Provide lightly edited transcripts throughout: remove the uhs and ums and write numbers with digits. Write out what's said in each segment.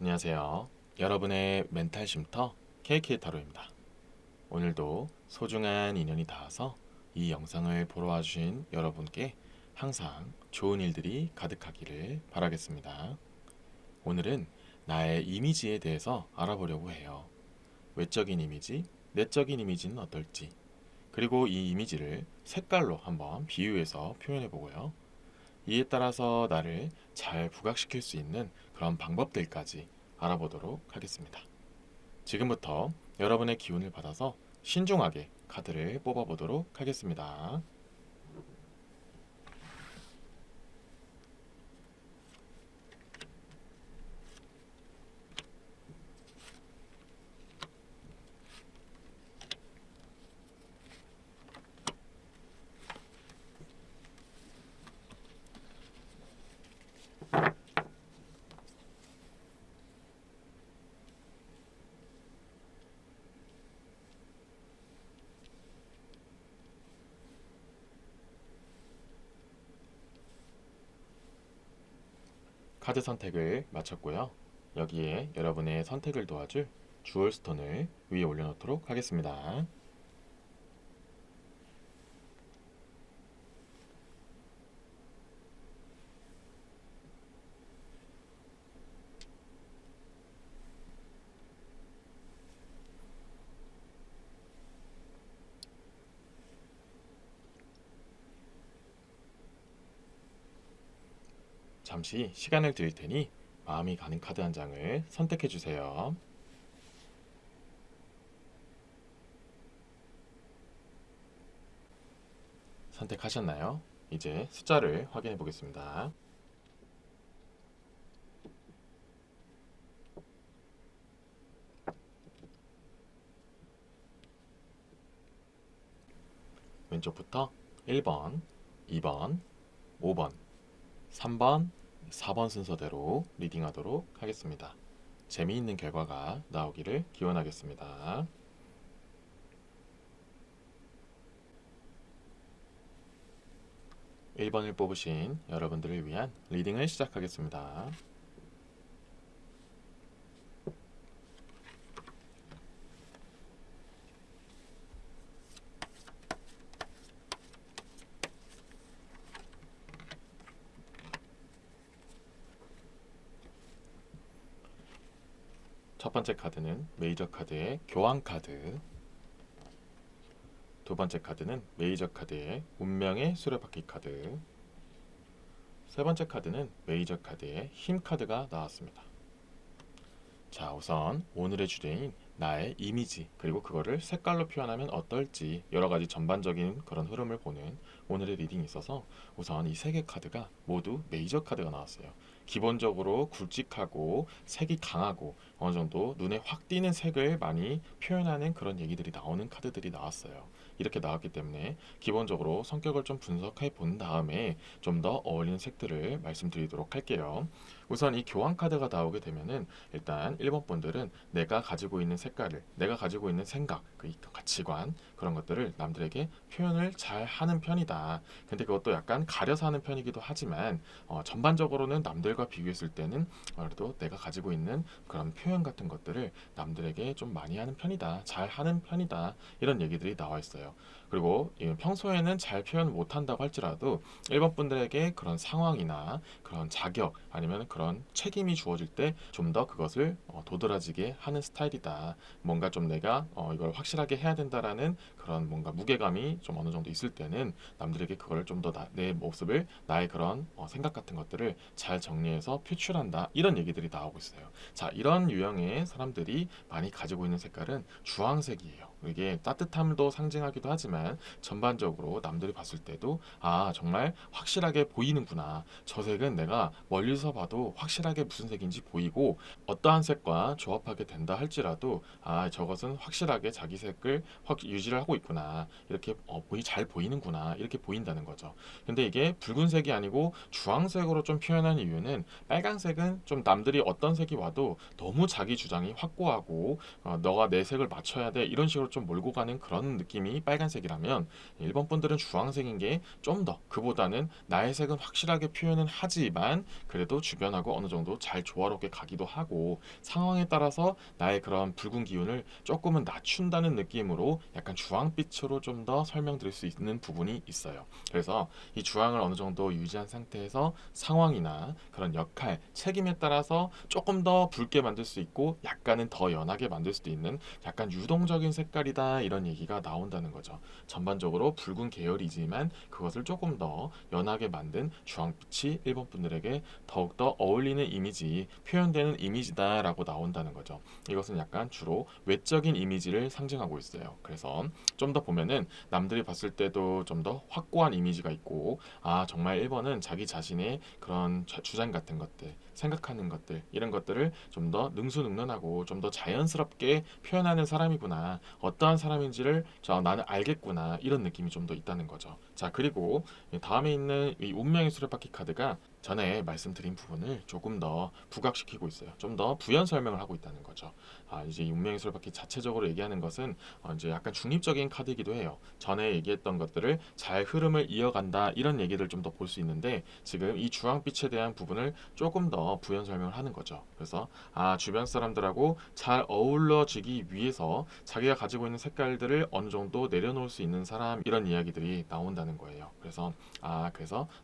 안녕하세요. 여러분의 멘탈 쉼터 KK 타로입니다. 오늘도 소중한 인연이 닿아서 이 영상을 보러 와주신 여러분께 항상 좋은 일들이 가득하기를 바라겠습니다. 오늘은 나의 이미지에 대해서 알아보려고 해요. 외적인 이미지, 내적인 이미지는 어떨지, 그리고 이 이미지를 색깔로 한번 비유해서 표현해 보고요. 이에 따라서 나를 잘 부각시킬 수 있는 그런 방법들까지 알아보도록 하겠습니다. 지금부터 여러분의 기운을 받아서 신중하게 카드를 뽑아보도록 하겠습니다. 카드 선택을 마쳤고요. 여기에 여러분의 선택을 도와줄 주얼 스톤을 위에 올려놓도록 하겠습니다. 잠시 시간을 드릴 테니 마음이 가는 카드 한 장을 선택해 주세요. 선택하셨나요? 이제 숫자를 확인해 보겠습니다. 왼쪽부터 1번, 2번, 5번, 3번, 4번 순서대로 리딩하도록 하겠습니다. 재미있는 결과가 나오기를 기원하겠습니다. 1번을 뽑으신 여러분들을 위한 리딩을 시작하겠습니다. 첫 번째 카드는 메이저 카드의 교환 카드, 두 번째 카드는 메이저 카드의 운명의 수레바퀴 카드, 세 번째 카드는 메이저 카드의 힘 카드가 나왔습니다. 자, 우선 오늘의 주제인 나의 이미지, 그리고 그거를 색깔로 표현하면 어떨지 여러 가지 전반적인 그런 흐름을 보는 오늘의 리딩이 있어서 우선 이 세 개 카드가 모두 메이저 카드가 나왔어요. 기본적으로 굵직하고 색이 강하고 어느 정도 눈에 확 띄는 색을 많이 표현하는 그런 얘기들이 나오는 카드들이 나왔어요. 이렇게 나왔기 때문에 기본적으로 성격을 좀 분석해 본 다음에 좀 더 어울리는 색들을 말씀드리도록 할게요. 우선 이 교환 카드가 나오게 되면은 일단 1번 분들은 내가 가지고 있는 색깔을, 내가 가지고 있는 생각, 그 가치관, 그런 것들을 남들에게 표현을 잘 하는 편이다. 근데 그것도 약간 가려서 하는 편이기도 하지만 전반적으로는 남들과 비교했을 때는 그래도 내가 가지고 있는 그런 표현 같은 것들을 남들에게 좀 많이 하는 편이다. 잘 하는 편이다. 이런 얘기들이 나와 있어요. 그리고 평소에는 잘 표현 못한다고 할지라도 1번 분들에게 그런 상황이나 그런 자격 아니면 그런 책임이 주어질 때 좀 더 그것을 도드라지게 하는 스타일이다. 뭔가 좀 내가 이걸 확실하게 해야 된다라는 그런 뭔가 무게감이 좀 어느 정도 있을 때는 남들에게 그걸 좀 더 내 모습을 나의 그런 생각 같은 것들을 잘 정리해서 표출한다. 이런 얘기들이 나오고 있어요. 자, 이런 유형의 사람들이 많이 가지고 있는 색깔은 주황색이에요. 이게 따뜻함도 상징하기도 하지만 전반적으로 남들이 봤을 때도 아, 정말 확실하게 보이는구나. 저 색은 내가 멀리서 봐도 확실하게 무슨 색인지 보이고 어떠한 색과 조합하게 된다 할지라도 아, 저것은 확실하게 자기 색을 확 유지를 하고 있구나. 이렇게 잘 보이는구나. 이렇게 보인다는 거죠. 근데 이게 붉은색이 아니고 주황색으로 좀 표현한 이유는 빨간색은 좀 남들이 어떤 색이 와도 너무 자기 주장이 확고하고 너가 내 색을 맞춰야 돼. 이런 식으로 좀 몰고 가는 그런 느낌이 색이라면 1번 분들은 주황색인 게 좀 더 그보다는 나의 색은 확실하게 표현은 하지만 그래도 주변하고 어느 정도 잘 조화롭게 가기도 하고 상황에 따라서 나의 그런 붉은 기운을 조금은 낮춘다는 느낌으로 약간 주황빛으로 좀 더 설명드릴 수 있는 부분이 있어요. 그래서 이 주황을 어느 정도 유지한 상태에서 상황이나 그런 역할, 책임에 따라서 조금 더 붉게 만들 수 있고 약간은 더 연하게 만들 수도 있는 약간 유동적인 색깔이다 이런 얘기가 나온다는 거죠. 전반적으로 붉은 계열이지만 그것을 조금 더 연하게 만든 주황빛이 일본 분들에게 더욱더 어울리는 이미지, 표현되는 이미지다라고 나온다는 거죠. 이것은 약간 주로 외적인 이미지를 상징하고 있어요. 그래서 좀 더 보면은 남들이 봤을 때도 좀 더 확고한 이미지가 있고 아 정말 1번은 자기 자신의 그런 주장 같은 것들 생각하는 것들 이런 것들을 좀 더 능수능란하고 좀 더 자연스럽게 표현하는 사람이구나 어떠한 사람인지를 나는 알겠구나 이런 느낌이 좀 더 있다는 거죠. 자 그리고 다음에 있는 이 운명의 수레바퀴 카드가 전에 말씀드린 부분을 조금 더 부각시키고 있어요. 좀 더 부연 설명을 하고 있다는 거죠. 이제 이 운명의 수레바퀴 자체적으로 얘기하는 것은 이제 약간 중립적인 카드이기도 해요. 전에 얘기했던 것들을 잘 흐름을 이어간다 이런 얘기를 좀 더 볼 수 있는데 지금 이 주황빛에 대한 부분을 조금 더 부연 설명을 하는 거죠. 그래서 주변 사람들하고 잘 어우러지기 위해서 자기가 가지고 있는 색깔들을 어느 정도 내려놓을 수 있는 사람 이런 이야기들이 나온다는 거예요. 그래서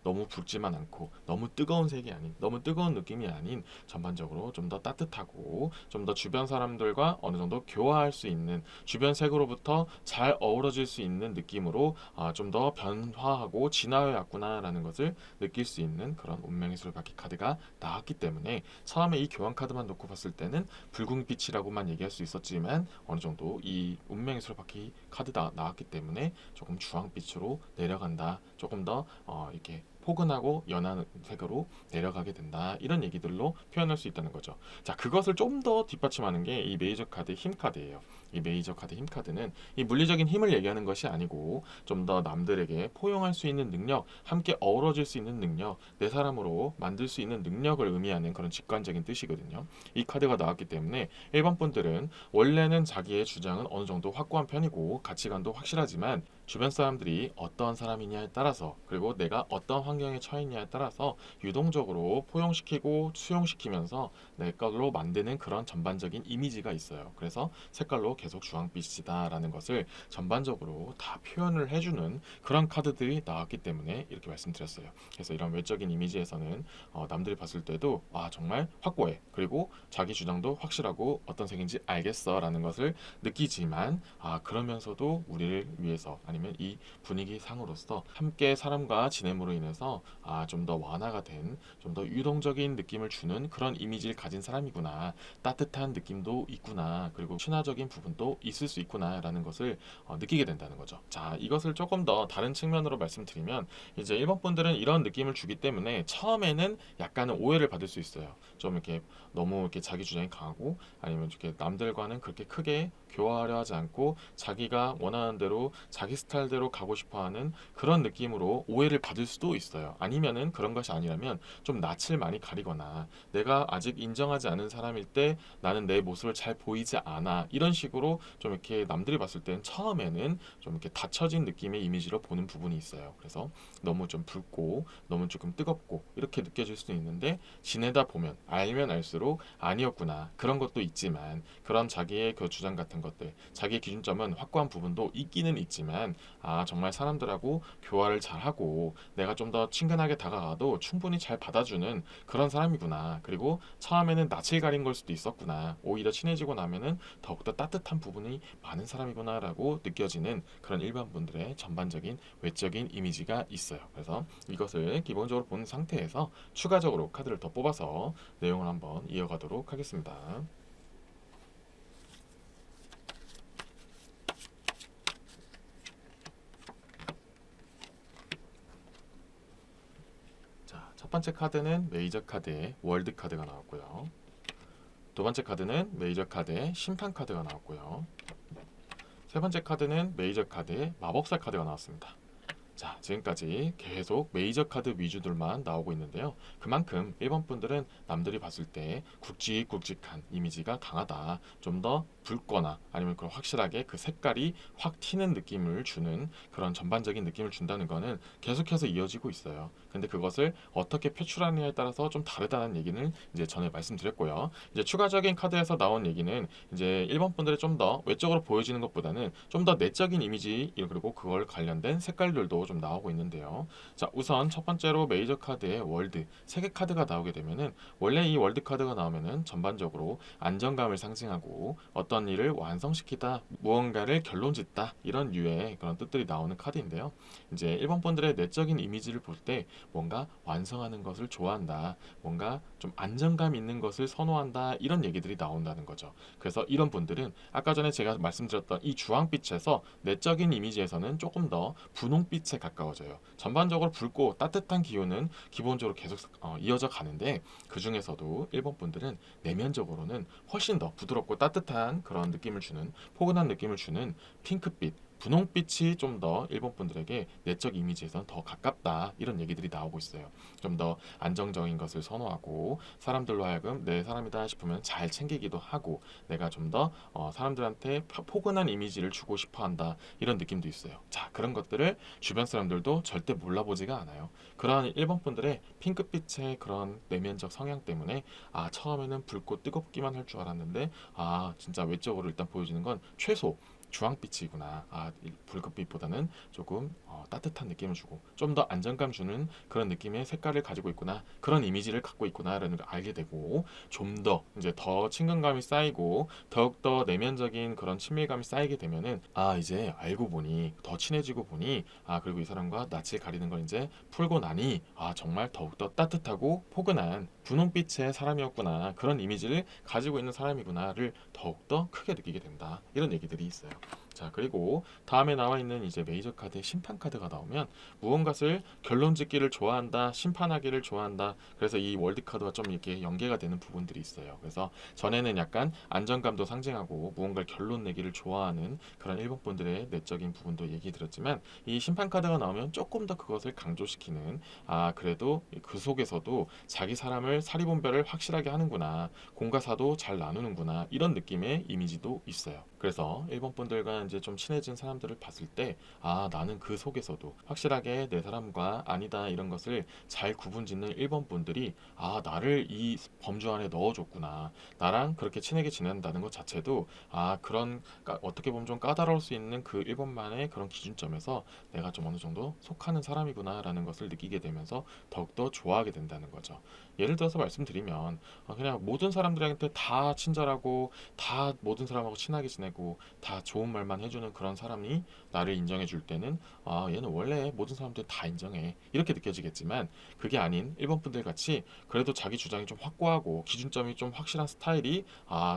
너무 붉지만 않고 너무 뜨거운 색이 아닌 너무 뜨거운 느낌이 아닌 전반적으로 좀 더 따뜻하고 좀 더 주변 사람들과 어느 정도 교화할 수 있는 주변 색으로부터 잘 어우러질 수 있는 느낌으로 좀 더 변화하고 진화해 왔구나라는 것을 느낄 수 있는 그런 운명의 수레바퀴 카드가 나왔기 때문에 처음에 이 교환 카드만 놓고 봤을 때는 붉은 빛이라고만 얘기할 수 있었지만 어느 정도 이 운명의 수레바퀴 카드가 나왔기 때문에 조금 주황빛으로 내려간다. 조금 더 이렇게 포근하고 연한 색으로 내려가게 된다. 이런 얘기들로 표현할 수 있다는 거죠. 자, 그것을 좀 더 뒷받침하는 게 이 메이저 카드 힘 카드예요. 이 메이저 카드 힘 카드는 이 물리적인 힘을 얘기하는 것이 아니고 좀 더 남들에게 포용할 수 있는 능력, 함께 어우러질 수 있는 능력, 내 사람으로 만들 수 있는 능력을 의미하는 그런 직관적인 뜻이거든요. 이 카드가 나왔기 때문에 일반 분들은 원래는 자기의 주장은 어느 정도 확고한 편이고 가치관도 확실하지만 주변 사람들이 어떤 사람이냐에 따라서 그리고 내가 어떤 환경에 처했냐에 따라서 유동적으로 포용시키고 수용시키면서 내 걸로 만드는 그런 전반적인 이미지가 있어요. 그래서 색깔로 계속 주황빛이다라는 것을 전반적으로 다 표현을 해주는 그런 카드들이 나왔기 때문에 이렇게 말씀드렸어요. 그래서 이런 외적인 이미지에서는 남들이 봤을 때도 정말 확고해. 그리고 자기 주장도 확실하고 어떤 색인지 알겠어라는 것을 느끼지만 그러면서도 우리를 위해서 아니면 이 분위기 상으로서 함께 사람과 지냄으로 인해서 좀 더 완화가 된 좀 더 유동적인 느낌을 주는 그런 이미지를 가진 사람이구나 따뜻한 느낌도 있구나 그리고 친화적인 부분도 있을 수 있구나라는 것을 느끼게 된다는 거죠. 자 이것을 조금 더 다른 측면으로 말씀드리면 이제 일본 분들은 이런 느낌을 주기 때문에 처음에는 약간은 오해를 받을 수 있어요. 좀 이렇게 너무 이렇게 자기 주장이 강하고 아니면 이렇게 남들과는 그렇게 크게 교화하려 하지 않고 자기가 원하는 대로 자기 스타일대로 가고 싶어하는 그런 느낌으로 오해를 받을 수도 있어요. 아니면은 그런 것이 아니라면 좀 낯을 많이 가리거나 내가 아직 인정하지 않은 사람일 때 나는 내 모습을 잘 보이지 않아 이런 식으로 좀 이렇게 남들이 봤을 땐 처음에는 좀 이렇게 닫혀진 느낌의 이미지로 보는 부분이 있어요. 그래서 너무 좀 붉고 너무 조금 뜨겁고 이렇게 느껴질 수도 있는데 지내다 보면 알면 알수록 아니었구나 그런 것도 있지만 그런 자기의 그 주장 같은 것들 자기의 기준점은 확고한 부분도 있기는 있지만 정말 사람들하고 교화를 잘하고 내가 좀 더 친근하게 다가가도 충분히 잘 받아주는 그런 사람이구나 그리고 처음에는 낯을 가린 걸 수도 있었구나 오히려 친해지고 나면은 더욱더 따뜻한 부분이 많은 사람이구나 라고 느껴지는 그런 일반 분들의 전반적인 외적인 이미지가 있어요. 그래서 이것을 기본적으로 본 상태에서 추가적으로 카드를 더 뽑아서 내용을 한번 이어가도록 하겠습니다. 자, 첫 번째 카드는 메이저 카드의 월드 카드가 나왔고요. 두 번째 카드는 메이저 카드의 심판 카드가 나왔고요. 세 번째 카드는 메이저 카드의 마법사 카드가 나왔습니다. 자, 지금까지 계속 메이저 카드 위주들만 나오고 있는데요. 그만큼 일본 분들은 남들이 봤을 때 굵직굵직한 이미지가 강하다. 좀 더 붉거나 아니면 그런 확실하게 그 색깔이 확 튀는 느낌을 주는 그런 전반적인 느낌을 준다는 거는 계속해서 이어지고 있어요. 근데 그것을 어떻게 표출하느냐에 따라서 좀 다르다는 얘기는 이제 전에 말씀드렸고요. 이제 추가적인 카드에서 나온 얘기는 이제 1번 분들이 좀 더 외적으로 보여지는 것보다는 좀 더 내적인 이미지 그리고 그걸 관련된 색깔들도 좀 나오고 있는데요. 자, 우선 첫 번째로 메이저 카드의 월드 3개 카드가 나오게 되면은 원래 이 월드 카드가 나오면은 전반적으로 안정감을 상징하고 어떤 일을 완성시키다, 무언가를 결론짓다 이런 류의 그런 뜻들이 나오는 카드인데요. 이제 1번 분들의 내적인 이미지를 볼 때 뭔가 완성하는 것을 좋아한다, 뭔가 좀 안정감 있는 것을 선호한다 이런 얘기들이 나온다는 거죠. 그래서 이런 분들은 아까 전에 제가 말씀드렸던 이 주황빛에서 내적인 이미지에서는 조금 더 분홍빛에 가까워져요. 전반적으로 붉고 따뜻한 기운은 기본적으로 계속 이어져 가는데 그 중에서도 1번 분들은 내면적으로는 훨씬 더 부드럽고 따뜻한 그런 느낌을 주는 포근한 느낌을 주는 핑크빛 분홍빛이 좀 더 일본 분들에게 내적 이미지에선 더 가깝다 이런 얘기들이 나오고 있어요. 좀 더 안정적인 것을 선호하고 사람들로 하여금 내 사람이다 싶으면 잘 챙기기도 하고 내가 좀 더 사람들한테 포근한 이미지를 주고 싶어한다 이런 느낌도 있어요. 자, 그런 것들을 주변 사람들도 절대 몰라보지가 않아요. 그러한 1번 분들의 핑크빛의 그런 내면적 성향 때문에 처음에는 붉고 뜨겁기만 할 줄 알았는데 진짜 외적으로 일단 보여지는 건 최소 주황빛이구나. 붉은빛보다는 조금 따뜻한 느낌을 주고 좀 더 안정감 주는 그런 느낌의 색깔을 가지고 있구나. 그런 이미지를 갖고 있구나라는 걸 알게 되고 좀 더 이제 더 친근감이 쌓이고 더욱더 내면적인 그런 친밀감이 쌓이게 되면은 이제 알고 보니 더 친해지고 보니 그리고 이 사람과 낯을 가리는 걸 이제 풀고 나니 정말 더욱더 따뜻하고 포근한 분홍빛의 사람이었구나. 그런 이미지를 가지고 있는 사람이구나를 더욱더 크게 느끼게 된다. 이런 얘기들이 있어요. 자, 그리고 다음에 나와 있는 이제 메이저 카드의 심판 카드가 나오면 무언가를 결론 짓기를 좋아한다, 심판하기를 좋아한다. 그래서 이 월드 카드와 좀 이렇게 연계가 되는 부분들이 있어요. 그래서 전에는 약간 안정감도 상징하고 무언가를 결론 내기를 좋아하는 그런 일본 분들의 내적인 부분도 얘기 드렸지만 이 심판 카드가 나오면 조금 더 그것을 강조시키는 그래도 그 속에서도 자기 사람을 사리분별을 확실하게 하는구나, 공과 사도 잘 나누는구나 이런 느낌의 이미지도 있어요. 그래서 일본 분들과 이제 좀 친해진 사람들을 봤을 때 나는 그 속에서도 확실하게 내 사람과 아니다 이런 것을 잘 구분짓는 일본 분들이 나를 이 범주 안에 넣어줬구나, 나랑 그렇게 친하게 지낸다는 것 자체도 그런 어떻게 보면 좀 까다로울 수 있는 그 일본만의 그런 기준점에서 내가 좀 어느 정도 속하는 사람이구나라는 것을 느끼게 되면서 더욱더 좋아하게 된다는 거죠. 예를 들어서 말씀드리면 그냥 모든 사람들한테 다 친절하고 다 모든 사람하고 친하게 지내고 다 좋은 말만 해주는 그런 사람이 나를 인정해 줄 때는 얘는 원래 모든 사람들 다 인정해 이렇게 느껴지겠지만 그게 아닌 일본 분들 같이 그래도 자기 주장이 좀 확고하고 기준점이 좀 확실한 스타일이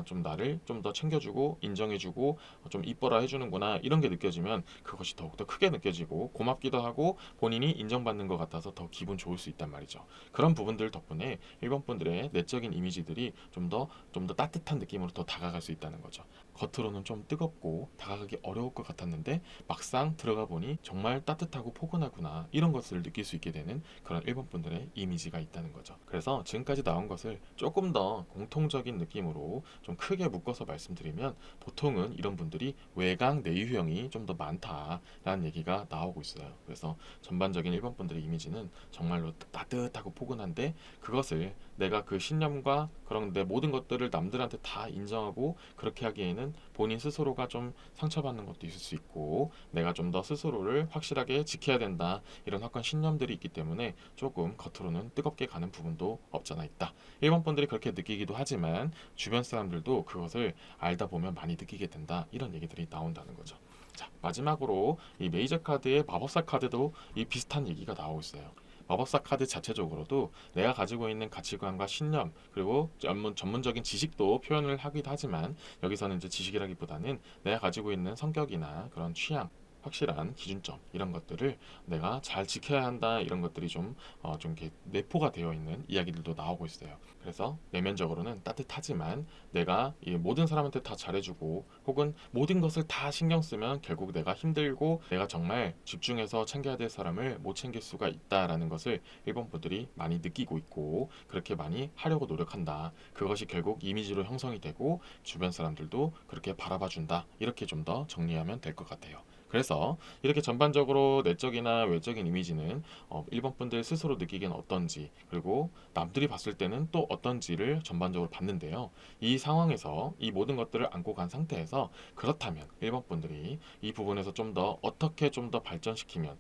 좀 나를 좀 더 챙겨주고 인정해주고 좀 이뻐라 해주는구나 이런 게 느껴지면 그것이 더욱더 크게 느껴지고 고맙기도 하고 본인이 인정받는 것 같아서 더 기분 좋을 수 있단 말이죠. 그런 부분들 덕분에 일본 분들의 내적인 이미지들이 좀 더 따뜻한 느낌으로 더 다가갈 수 있다는 거죠. 겉으로는 좀 뜨겁고 다가가기 어려울 것 같았는데 막상 들어가 보니 정말 따뜻하고 포근하구나 이런 것을 느낄 수 있게 되는 그런 일본 분들의 이미지가 있다는 거죠. 그래서 지금까지 나온 것을 조금 더 공통적인 느낌으로 좀 크게 묶어서 말씀드리면 보통은 이런 분들이 외강 내유형이 좀 더 많다라는 얘기가 나오고 있어요. 그래서 전반적인 일본 분들의 이미지는 정말로 따뜻하고 포근한데 그것을 내가 그 신념과 그런 내 모든 것들을 남들한테 다 인정하고 그렇게 하기에는 본인 스스로가 좀 상처받는 것도 있을 수 있고 내가 좀 더 스스로를 확실하게 지켜야 된다 이런 확고한 신념들이 있기 때문에 조금 겉으로는 뜨겁게 가는 부분도 없잖아 있다. 일본 분들이 그렇게 느끼기도 하지만 주변 사람들도 그것을 알다 보면 많이 느끼게 된다 이런 얘기들이 나온다는 거죠. 자, 마지막으로 이 메이저 카드의 마법사 카드도 이 비슷한 얘기가 나오고 있어요. 마법사 카드 자체적으로도 내가 가지고 있는 가치관과 신념 그리고 전문적인 지식도 표현을 하기도 하지만 여기서는 이제 지식이라기보다는 내가 가지고 있는 성격이나 그런 취향 확실한 기준점 이런 것들을 내가 잘 지켜야 한다 이런 것들이 좀 이렇게 내포가 되어 있는 이야기들도 나오고 있어요. 그래서 내면적으로는 따뜻하지만 내가 이 모든 사람한테 다 잘해주고 혹은 모든 것을 다 신경 쓰면 결국 내가 힘들고 내가 정말 집중해서 챙겨야 될 사람을 못 챙길 수가 있다라는 것을 일본 분들이 많이 느끼고 있고 그렇게 많이 하려고 노력한다. 그것이 결국 이미지로 형성이 되고 주변 사람들도 그렇게 바라봐준다. 이렇게 좀 더 정리하면 될 것 같아요. 그래서 이렇게 전반적으로 내적이나 외적인 이미지는 일본 분들 스스로 느끼기엔 어떤지 그리고 남들이 봤을 때는 또 어떤지를 전반적으로 봤는데요. 이 상황에서 이 모든 것들을 안고 간 상태에서 그렇다면 일본 분들이 이 부분에서 좀 더 어떻게 좀 더 발전시키면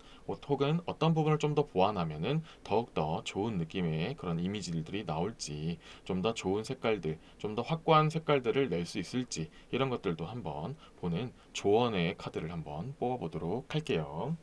혹은 어떤 부분을 좀 더 보완하면은 더욱더 좋은 느낌의 그런 이미지들이 나올지 좀 더 좋은 색깔들, 좀 더 확고한 색깔들을 낼 수 있을지 이런 것들도 한번 보는 조언의 카드를 한번 뽑아보도록 할게요.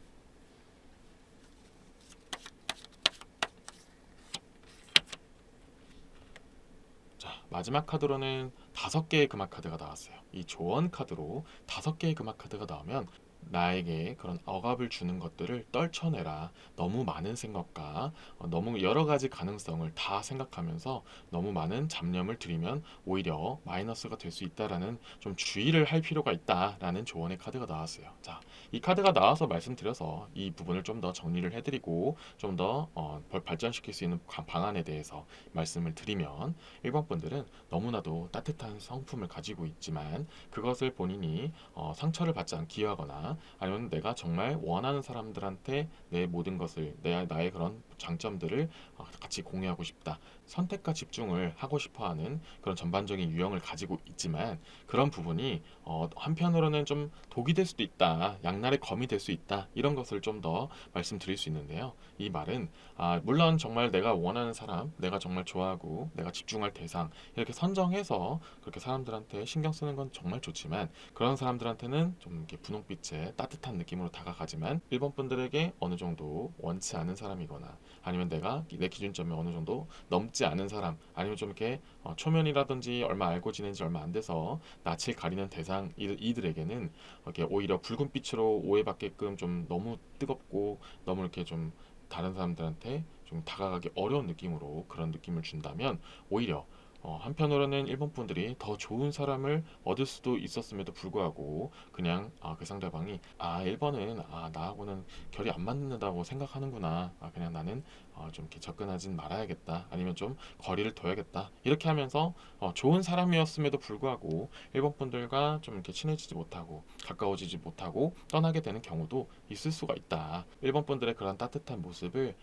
자, 마지막 카드로는 5개의 금화 카드가 나왔어요. 이 조언 카드로 5개의 금화 카드가 나오면 나에게 그런 억압을 주는 것들을 떨쳐내라. 너무 많은 생각과 너무 여러 가지 가능성을 다 생각하면서 너무 많은 잡념을 들이면 오히려 마이너스가 될 수 있다라는 좀 주의를 할 필요가 있다라는 조언의 카드가 나왔어요. 자, 이 카드가 나와서 말씀드려서 이 부분을 좀 더 정리를 해드리고 좀 더 발전시킬 수 있는 방안에 대해서 말씀을 드리면 일본 분들은 너무나도 따뜻한 성품을 가지고 있지만 그것을 본인이 상처를 받지 않기 위하거나 아니면 내가 정말 원하는 사람들한테 내 모든 것을 나의 그런 장점들을 같이 공유하고 싶다. 선택과 집중을 하고 싶어하는 그런 전반적인 유형을 가지고 있지만 그런 부분이 한편으로는 좀 독이 될 수도 있다. 양날의 검이 될 수 있다. 이런 것을 좀 더 말씀드릴 수 있는데요. 이 말은 물론 정말 내가 원하는 사람, 내가 정말 좋아하고 내가 집중할 대상 이렇게 선정해서 그렇게 사람들한테 신경 쓰는 건 정말 좋지만 그런 사람들한테는 좀 이렇게 분홍빛의 따뜻한 느낌으로 다가가지만 일본 분들에게 어느 정도 원치 않은 사람이거나 아니면 내가 내 기준점이 어느 정도 넘지 않은 사람 아니면 좀 이렇게 초면이라든지 얼마 알고 지낸 지 얼마 안 돼서 낯을 가리는 대상 이들에게는 이렇게 오히려 붉은 빛으로 오해받게끔 좀 너무 뜨겁고 너무 이렇게 좀 다른 사람들한테 좀 다가가기 어려운 느낌으로 그런 느낌을 준다면 오히려 한편으로는 일본 분들이 더 좋은 사람을 얻을 수도 있었음에도 불구하고 그냥 그 상대방이 1번은 나하고는 결이 안 맞는다고 생각하는구나. 그냥 나는 좀 이렇게 접근하진 말아야겠다. 아니면 좀 거리를 둬야겠다. 이렇게 하면서 좋은 사람이었음에도 불구하고 일본 분들과 좀 이렇게 친해지지 못하고 가까워지지 못하고 떠나게 되는 경우도 있을 수가 있다. 일본 분들의 그런 따뜻한 모습을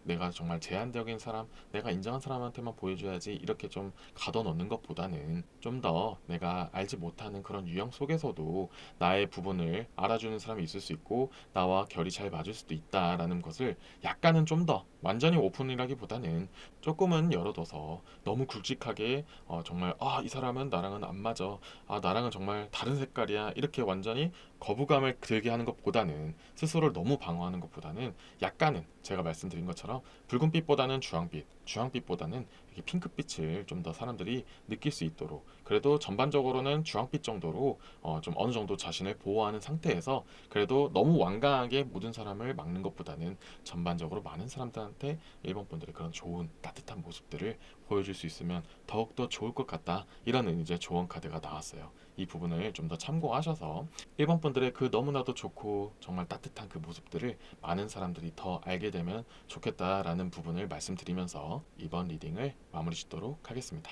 내가 정말 제한적인 사람, 내가 인정한 사람한테만 보여줘야지 이렇게 좀 가둬놓는 것보다는 좀 더 내가 알지 못하는 그런 유형 속에서도 나의 부분을 알아주는 사람이 있을 수 있고 나와 결이 잘 맞을 수도 있다라는 것을 약간은 좀 더 완전히 오픈이라기보다는 조금은 열어둬서 너무 굵직하게 정말 이 사람은 나랑은 안 맞아. 나랑은 정말 다른 색깔이야. 이렇게 완전히 거부감을 들게 하는 것보다는 스스로를 너무 방어하는 것보다는 약간은 제가 말씀드린 것처럼 붉은빛보다는 주황빛, 주황빛보다는 이렇게 핑크빛을 좀 더 사람들이 느낄 수 있도록 그래도 전반적으로는 주황빛 정도로 좀 어느 정도 자신을 보호하는 상태에서 그래도 너무 완강하게 모든 사람을 막는 것보다는 전반적으로 많은 사람들한테 일본 분들의 그런 좋은 따뜻한 모습들을 보여줄 수 있으면 더욱더 좋을 것 같다. 이런 이제 조언 카드가 나왔어요. 이 부분을 좀 더 참고하셔서 일본 분들의 그 너무나도 좋고 정말 따뜻한 그 모습들을 많은 사람들이 더 알게 되면 좋겠다라는 부분을 말씀드리면서 이번 리딩을 마무리 짓도록 하겠습니다.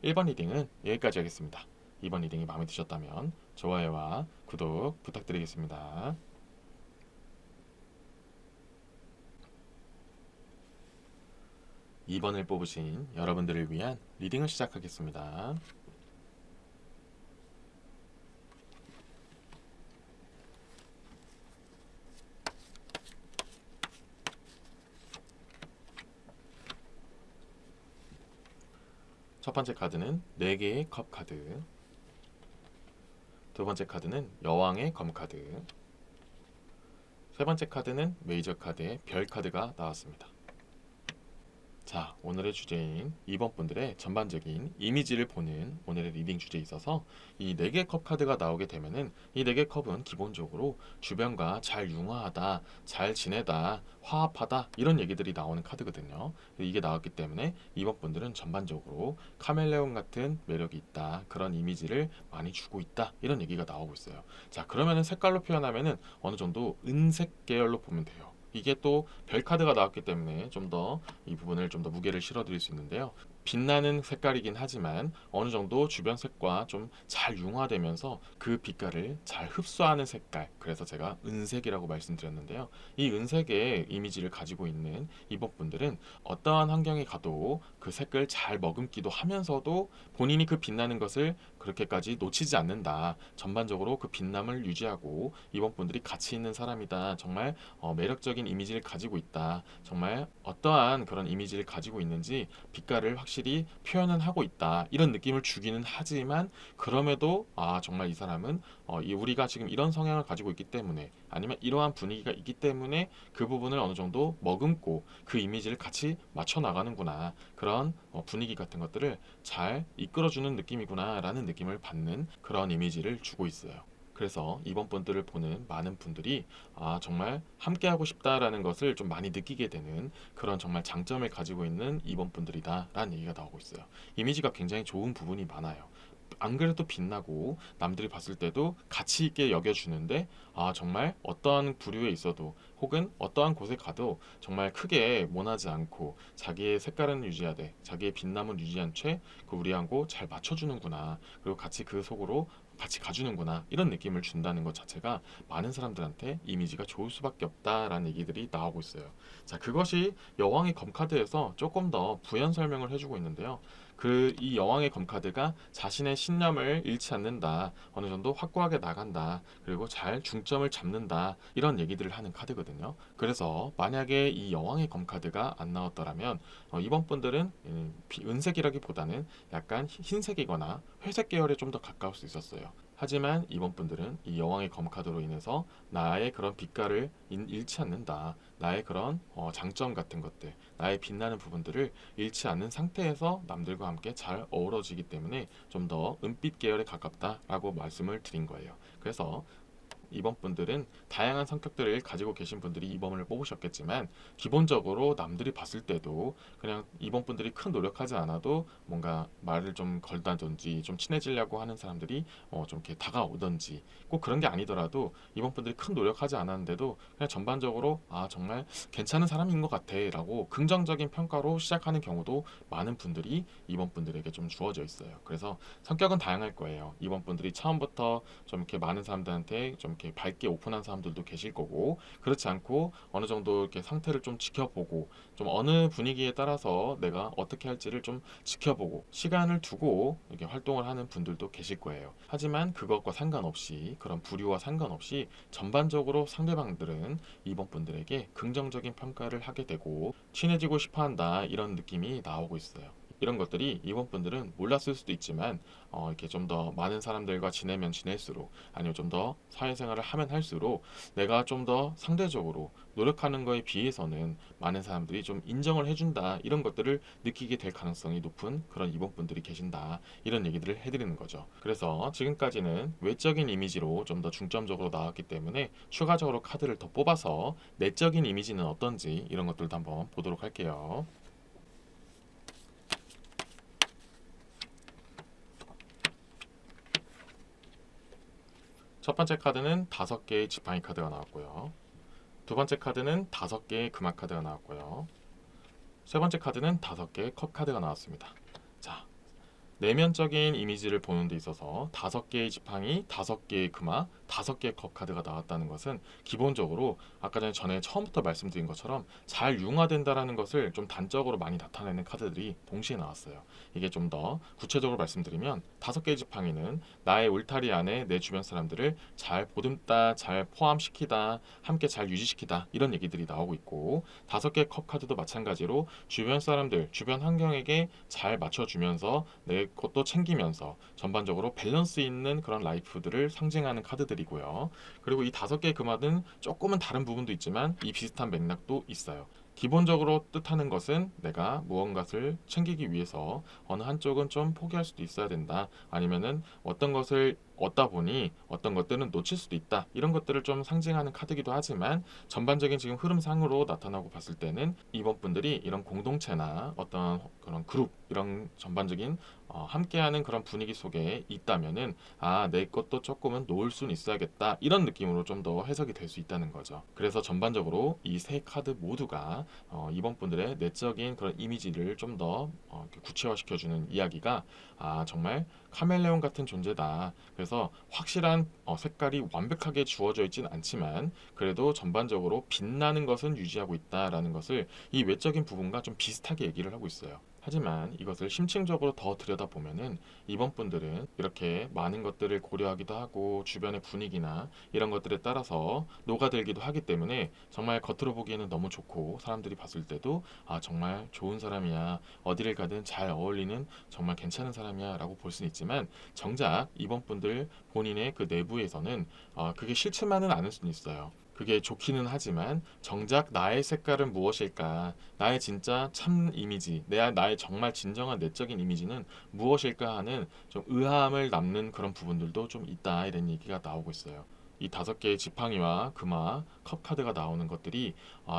1번 리딩은 여기까지 하겠습니다. 2번 리딩이 마음에 드셨다면 좋아요와 구독 부탁드리겠습니다. 2번을 뽑으신 여러분들을 위한 리딩을 시작하겠습니다. 첫 번째 카드는 4개의 컵 카드, 두 번째 카드는 여왕의 검 카드, 세 번째 카드는 메이저 카드의 별 카드가 나왔습니다. 자, 오늘의 주제인 2번 분들의 전반적인 이미지를 보는 오늘의 리딩 주제에 있어서 이 4개 컵 카드가 나오게 되면은 이 4개 컵은 기본적으로 주변과 잘 융화하다, 잘 지내다, 화합하다 이런 얘기들이 나오는 카드거든요. 이게 나왔기 때문에 2번 분들은 전반적으로 카멜레온 같은 매력이 있다, 그런 이미지를 많이 주고 있다 이런 얘기가 나오고 있어요. 자, 그러면은 색깔로 표현하면은 어느 정도 은색 계열로 보면 돼요. 이게 또 별 카드가 나왔기 때문에 좀 더 이 부분을 좀 더 무게를 실어드릴 수 있는데요. 빛나는 색깔이긴 하지만 어느 정도 주변 색과 좀 잘 융화되면서 그 빛깔을 잘 흡수하는 색깔. 그래서 제가 은색이라고 말씀드렸는데요. 이 은색의 이미지를 가지고 있는 이번 분들은 어떠한 환경에 가도 그 색을 잘 머금기도 하면서도 본인이 그 빛나는 것을 그렇게까지 놓치지 않는다. 전반적으로 그 빛남을 유지하고 이번 분들이 가치 있는 사람이다. 정말 매력적인 이미지를 가지고 있다. 정말 어떠한 그런 이미지를 가지고 있는지 빛깔을 확실히 표현은 하고 있다. 이런 느낌을 주기는 하지만 그럼에도 정말 이 사람은 우리가 지금 이런 성향을 가지고 있기 때문에 아니면 이러한 분위기가 있기 때문에 그 부분을 어느 정도 머금고 그 이미지를 같이 맞춰 나가는구나. 그런 분위기 같은 것들을 잘 이끌어주는 느낌이구나 라는 느낌을 받는 그런 이미지를 주고 있어요. 그래서 이번 분들을 보는 많은 분들이 정말 함께하고 싶다라는 것을 좀 많이 느끼게 되는 그런 정말 장점을 가지고 있는 이번 분들이다라는 얘기가 나오고 있어요. 이미지가 굉장히 좋은 부분이 많아요. 안 그래도 빛나고 남들이 봤을 때도 가치 있게 여겨주는데 정말 어떠한 부류에 있어도 혹은 어떠한 곳에 가도 정말 크게 모나지 않고 자기의 색깔은 유지하되 자기의 빛남은 유지한 채 그 우리하고 잘 맞춰주는구나. 그리고 같이 그 속으로 같이 가주는구나 이런 느낌을 준다는 것 자체가 많은 사람들한테 이미지가 좋을 수밖에 없다라는 얘기들이 나오고 있어요. 자, 그것이 여왕의 검카드에서 조금 더 부연 설명을 해주고 있는데요. 이 여왕의 검카드가 자신의 신념을 잃지 않는다, 어느 정도 확고하게 나간다, 그리고 잘 중점을 잡는다 이런 얘기들을 하는 카드거든요. 그래서 만약에 이 여왕의 검카드가 안 나왔더라면 이번 분들은 은색이라기보다는 약간 흰색이거나 회색 계열에 좀 더 가까울 수 있었어요. 하지만 이번 분들은 이 여왕의 검카드로 인해서 나의 그런 빛깔을 잃지 않는다. 나의 그런 장점 같은 것들, 나의 빛나는 부분들을 잃지 않는 상태에서 남들과 함께 잘 어우러지기 때문에 좀 더 은빛 계열에 가깝다라고 말씀을 드린 거예요. 그래서 이번 분들은 다양한 성격들을 가지고 계신 분들이 이번을 뽑으셨겠지만 기본적으로 남들이 봤을 때도 그냥 이번 분들이 큰 노력하지 않아도 뭔가 말을 좀 걸다든지 좀 친해지려고 하는 사람들이 좀 이렇게 다가오든지 꼭 그런 게 아니더라도 이번 분들이 큰 노력하지 않았는데도 그냥 전반적으로 정말 괜찮은 사람인 것 같아 라고 긍정적인 평가로 시작하는 경우도 많은 분들이 이번 분들에게 좀 주어져 있어요. 그래서 성격은 다양할 거예요. 이번 분들이 처음부터 좀 이렇게 많은 사람들한테 좀 이렇게 밝게 오픈한 사람들도 계실 거고 그렇지 않고 어느 정도 이렇게 상태를 좀 지켜보고 좀 어느 분위기에 따라서 내가 어떻게 할지를 좀 지켜보고 시간을 두고 이렇게 활동을 하는 분들도 계실 거예요. 하지만 그것과 상관없이 그런 부류와 상관없이 전반적으로 상대방들은 이번 분들에게 긍정적인 평가를 하게 되고 친해지고 싶어한다 이런 느낌이 나오고 있어요. 이런 것들이 이번 분들은 몰랐을 수도 있지만 이렇게 좀 더 많은 사람들과 지내면 지낼수록 아니면 좀 더 사회생활을 하면 할수록 내가 좀 더 상대적으로 노력하는 거에 비해서는 많은 사람들이 좀 인정을 해준다 이런 것들을 느끼게 될 가능성이 높은 그런 이번 분들이 계신다 이런 얘기들을 해드리는 거죠. 그래서 지금까지는 외적인 이미지로 좀 더 중점적으로 나왔기 때문에 추가적으로 카드를 더 뽑아서 내적인 이미지는 어떤지 이런 것들도 한번 보도록 할게요. 첫 번째 카드는 5개의 지팡이 카드가 나왔고요. 두 번째 카드는 5개의 금화 카드가 나왔고요. 세 번째 카드는 5개의 컵 카드가 나왔습니다. 자, 내면적인 이미지를 보는 데 있어서 5개의 지팡이, 5개의 금화, 5개의 컵 카드가 나왔다는 것은 기본적으로 아까 전에 처음부터 말씀드린 것처럼 잘 융화된다라는 것을 좀 단적으로 많이 나타내는 카드들이 동시에 나왔어요. 이게 좀 더 구체적으로 말씀드리면 5개의 지팡이는 나의 울타리 안에 내 주변 사람들을 잘 보듬다, 잘 포함시키다, 함께 잘 유지시키다 이런 얘기들이 나오고 있고 5개의 컵 카드도 마찬가지로 주변 사람들, 주변 환경에게 잘 맞춰주면서 내 것도 챙기면서 전반적으로 밸런스 있는 그런 라이프들을 상징하는 카드들이고요. 그리고 이 5개의 금화는 조금은 다른 부분도 있지만 이 비슷한 맥락도 있어요. 기본적으로 뜻하는 것은 내가 무언가를 챙기기 위해서 어느 한쪽은 좀 포기할 수도 있어야 된다. 아니면은 어떤 것을 얻다 보니 어떤 것들은 놓칠 수도 있다. 이런 것들을 좀 상징하는 카드이기도 하지만 전반적인 지금 흐름상으로 나타나고 봤을 때는 이번 분들이 이런 공동체나 어떤 그런 그룹 이런 전반적인 함께하는 그런 분위기 속에 있다면은 내 것도 조금은 놓을 수는 있어야겠다 이런 느낌으로 좀 더 해석이 될 수 있다는 거죠. 그래서 전반적으로 이 세 카드 모두가 이번 분들의 내적인 그런 이미지를 좀 더 구체화시켜주는 이야기가 정말 카멜레온 같은 존재다. 그래서 확실한 색깔이 완벽하게 주어져 있진 않지만 그래도 전반적으로 빛나는 것은 유지하고 있다라는 것을 이 외적인 부분과 좀 비슷하게 얘기를 하고 있어요. 하지만 이것을 심층적으로 더 들여다보면은 이번 분들은 이렇게 많은 것들을 고려하기도 하고 주변의 분위기나 이런 것들에 따라서 녹아들기도 하기 때문에 정말 겉으로 보기에는 너무 좋고 사람들이 봤을 때도 정말 좋은 사람이야, 어디를 가든 잘 어울리는 정말 괜찮은 사람이야 라고 볼 수는 있지만 정작 이번 분들 본인의 그 내부에서는 그게 싫지만은 않을 수는 있어요. 그게 좋기는 하지만 정작 나의 색깔은 무엇일까? 나의 진짜 참 이미지, 나의 정말 진정한 내적인 이미지는 무엇일까 하는 좀 의아함을 남는 그런 부분들도 좀 있다 이런 얘기가 나오고 있어요. 이 5개의 지팡이와 금화, 컵 카드가 나오는 것들이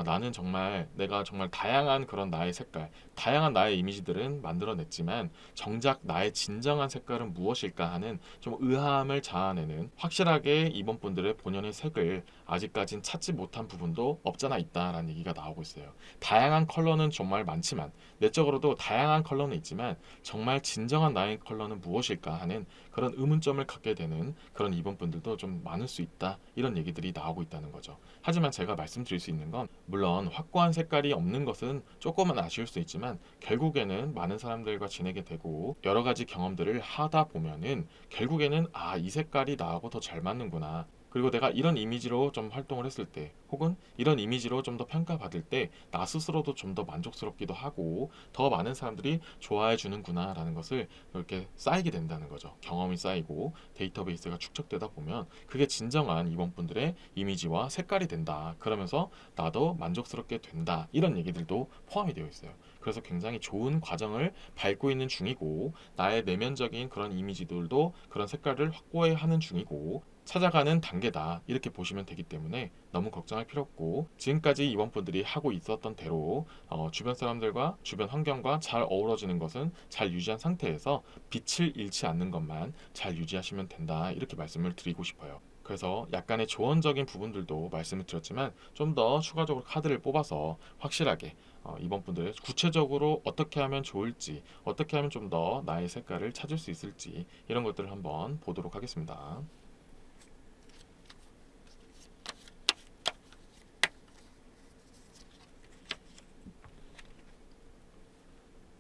나는 정말 내가 정말 다양한 그런 나의 색깔, 다양한 나의 이미지들은 만들어냈지만 정작 나의 진정한 색깔은 무엇일까 하는 좀 의아함을 자아내는 확실하게 이번 분들의 본연의 색을 아직까진 찾지 못한 부분도 없잖아 있다라는 얘기가 나오고 있어요. 다양한 컬러는 정말 많지만 내적으로도 다양한 컬러는 있지만 정말 진정한 나의 컬러는 무엇일까 하는 그런 의문점을 갖게 되는 그런 이번 분들도 좀 많을 수 있다 이런 얘기들이 나오고 있다는 거죠. 하지만 제가 말씀드릴 수 있는 건 물론 확고한 색깔이 없는 것은 조금은 아쉬울 수 있지만 결국에는 많은 사람들과 지내게 되고 여러 가지 경험들을 하다 보면은 결국에는 이 색깔이 나하고 더 잘 맞는구나. 그리고 내가 이런 이미지로 좀 활동을 했을 때 혹은 이런 이미지로 좀 더 평가받을 때 나 스스로도 좀 더 만족스럽기도 하고 더 많은 사람들이 좋아해 주는구나 라는 것을 이렇게 쌓이게 된다는 거죠. 경험이 쌓이고 데이터베이스가 축적되다 보면 그게 진정한 이번 분들의 이미지와 색깔이 된다. 그러면서 나도 만족스럽게 된다. 이런 얘기들도 포함이 되어 있어요. 그래서 굉장히 좋은 과정을 밟고 있는 중이고 나의 내면적인 그런 이미지들도 그런 색깔을 확고해 하는 중이고 찾아가는 단계다 이렇게 보시면 되기 때문에 너무 걱정할 필요 없고 지금까지 이번 분들이 하고 있었던 대로 주변 사람들과 주변 환경과 잘 어우러지는 것은 잘 유지한 상태에서 빛을 잃지 않는 것만 잘 유지하시면 된다 이렇게 말씀을 드리고 싶어요. 그래서 약간의 조언적인 부분들도 말씀을 드렸지만 좀 더 추가적으로 카드를 뽑아서 확실하게 이번 분들 구체적으로 어떻게 하면 좋을지 어떻게 하면 좀 더 나의 색깔을 찾을 수 있을지 이런 것들을 한번 보도록 하겠습니다.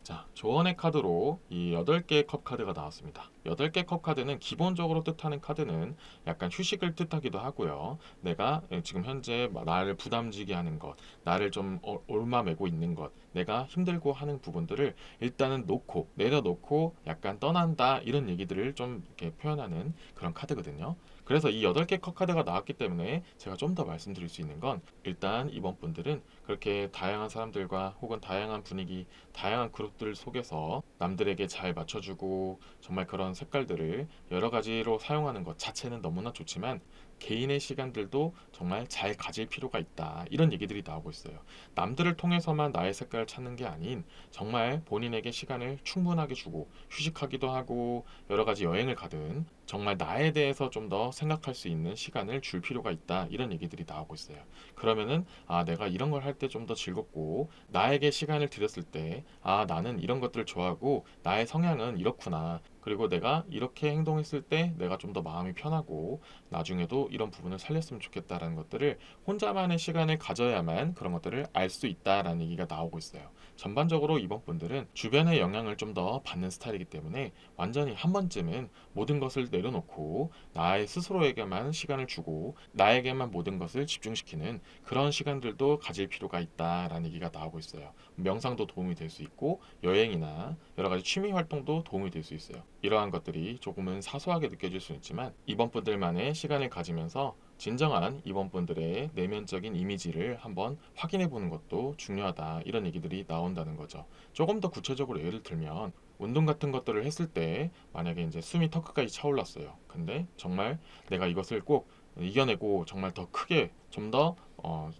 자, 조언의 카드로 이 8개의 컵 카드가 나왔습니다. 8개 컵 카드는 기본적으로 뜻하는 카드는 약간 휴식을 뜻하기도 하고요. 내가 지금 현재 나를 부담지게 하는 것, 나를 좀 얽매고 있는 것, 내가 힘들고 하는 부분들을 일단은 놓고 내려놓고 약간 떠난다 이런 얘기들을 좀 이렇게 표현하는 그런 카드거든요. 그래서 이 8개 컵 카드가 나왔기 때문에 제가 좀 더 말씀드릴 수 있는 건 일단 이번 분들은 그렇게 다양한 사람들과 혹은 다양한 분위기 다양한 그룹들 속에서 남들에게 잘 맞춰주고 정말 그런 색깔들을 여러 가지로 사용하는 것 자체는 너무나 좋지만 개인의 시간들도 정말 잘 가질 필요가 있다. 이런 얘기들이 나오고 있어요. 남들을 통해서만 나의 색깔을 찾는 게 아닌 정말 본인에게 시간을 충분하게 주고 휴식하기도 하고 여러 가지 여행을 가든 정말 나에 대해서 좀 더 생각할 수 있는 시간을 줄 필요가 있다. 이런 얘기들이 나오고 있어요. 그러면은 내가 이런 걸 할 때 좀 더 즐겁고 나에게 시간을 들였을 때 나는 이런 것들을 좋아하고 나의 성향은 이렇구나. 그리고 내가 이렇게 행동했을 때 내가 좀 더 마음이 편하고 나중에도 이런 부분을 살렸으면 좋겠다라는 것들을 혼자만의 시간을 가져야만 그런 것들을 알 수 있다라는 얘기가 나오고 있어요. 전반적으로 이번 분들은 주변의 영향을 좀 더 받는 스타일이기 때문에 완전히 한 번쯤은 모든 것을 내려놓고 나의 스스로에게만 시간을 주고 나에게만 모든 것을 집중시키는 그런 시간들도 가질 필요가 있다라는 얘기가 나오고 있어요. 명상도 도움이 될 수 있고 여행이나 여러 가지 취미 활동도 도움이 될 수 있어요. 이러한 것들이 조금은 사소하게 느껴질 수 있지만 이번 분들만의 시간을 가지면서 진정한 2번 분들의 내면적인 이미지를 한번 확인해 보는 것도 중요하다. 이런 얘기들이 나온다는 거죠. 조금 더 구체적으로 예를 들면 운동 같은 것들을 했을 때 만약에 이제 숨이 턱까지 차올랐어요. 근데 정말 내가 이것을 꼭 이겨내고 정말 더 크게 좀 더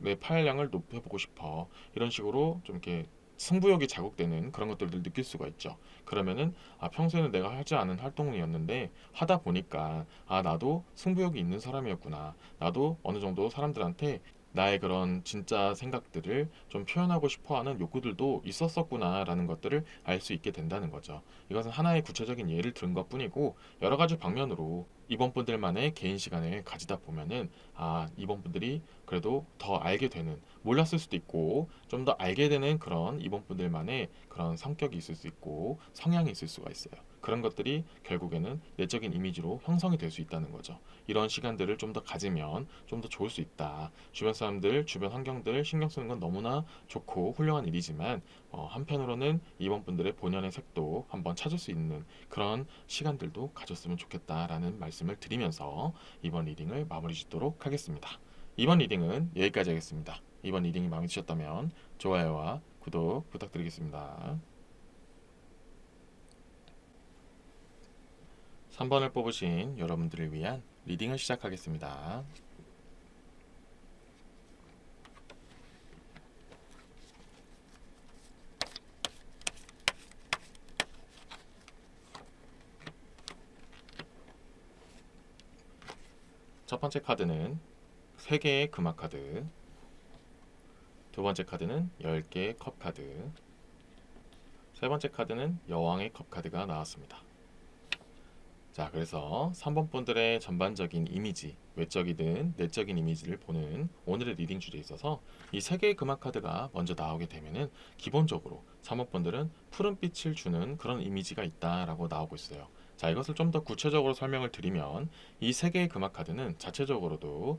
내 팔량을 높여보고 싶어. 이런 식으로 좀 이렇게 승부욕이 자극되는 그런 것들을 느낄 수가 있죠. 그러면은 평소에는 내가 하지 않은 활동이었는데 하다 보니까 나도 승부욕이 있는 사람이었구나. 나도 어느 정도 사람들한테 나의 그런 진짜 생각들을 좀 표현하고 싶어 하는 욕구들도 있었었구나라는 것들을 알 수 있게 된다는 거죠. 이것은 하나의 구체적인 예를 든 것 뿐이고 여러 가지 방면으로 이번분들만의 개인 시간을 가지다 보면은 이번분들이 그래도 더 알게 되는, 몰랐을 수도 있고 좀 더 알게 되는 그런 이번분들만의 그런 성격이 있을 수 있고 성향이 있을 수가 있어요. 그런 것들이 결국에는 내적인 이미지로 형성이 될 수 있다는 거죠. 이런 시간들을 좀 더 가지면 좀 더 좋을 수 있다. 주변 사람들, 주변 환경들 신경 쓰는 건 너무나 좋고 훌륭한 일이지만 한편으로는 이번 분들의 본연의 색도 한번 찾을 수 있는 그런 시간들도 가졌으면 좋겠다라는 말씀을 드리면서 이번 리딩을 마무리 짓도록 하겠습니다. 이번 리딩은 여기까지 하겠습니다. 이번 리딩이 마음에 드셨다면 좋아요와 구독 부탁드리겠습니다. 3번을 뽑으신 여러분들을 위한 리딩을 시작하겠습니다. 첫 번째 카드는 3개의 금화 카드, 두 번째 카드는 10개의 컵 카드, 세 번째 카드는 여왕의 컵 카드가 나왔습니다. 자, 그래서 3번 분들의 전반적인 이미지, 외적이든 내적인 이미지를 보는 오늘의 리딩 주제에 있어서 이 3개의 금화 카드가 먼저 나오게 되면은 기본적으로 3번 분들은 푸른빛을 주는 그런 이미지가 있다라고 나오고 있어요. 자, 이것을 좀 더 구체적으로 설명을 드리면 이 3개의 금화 카드는 자체적으로도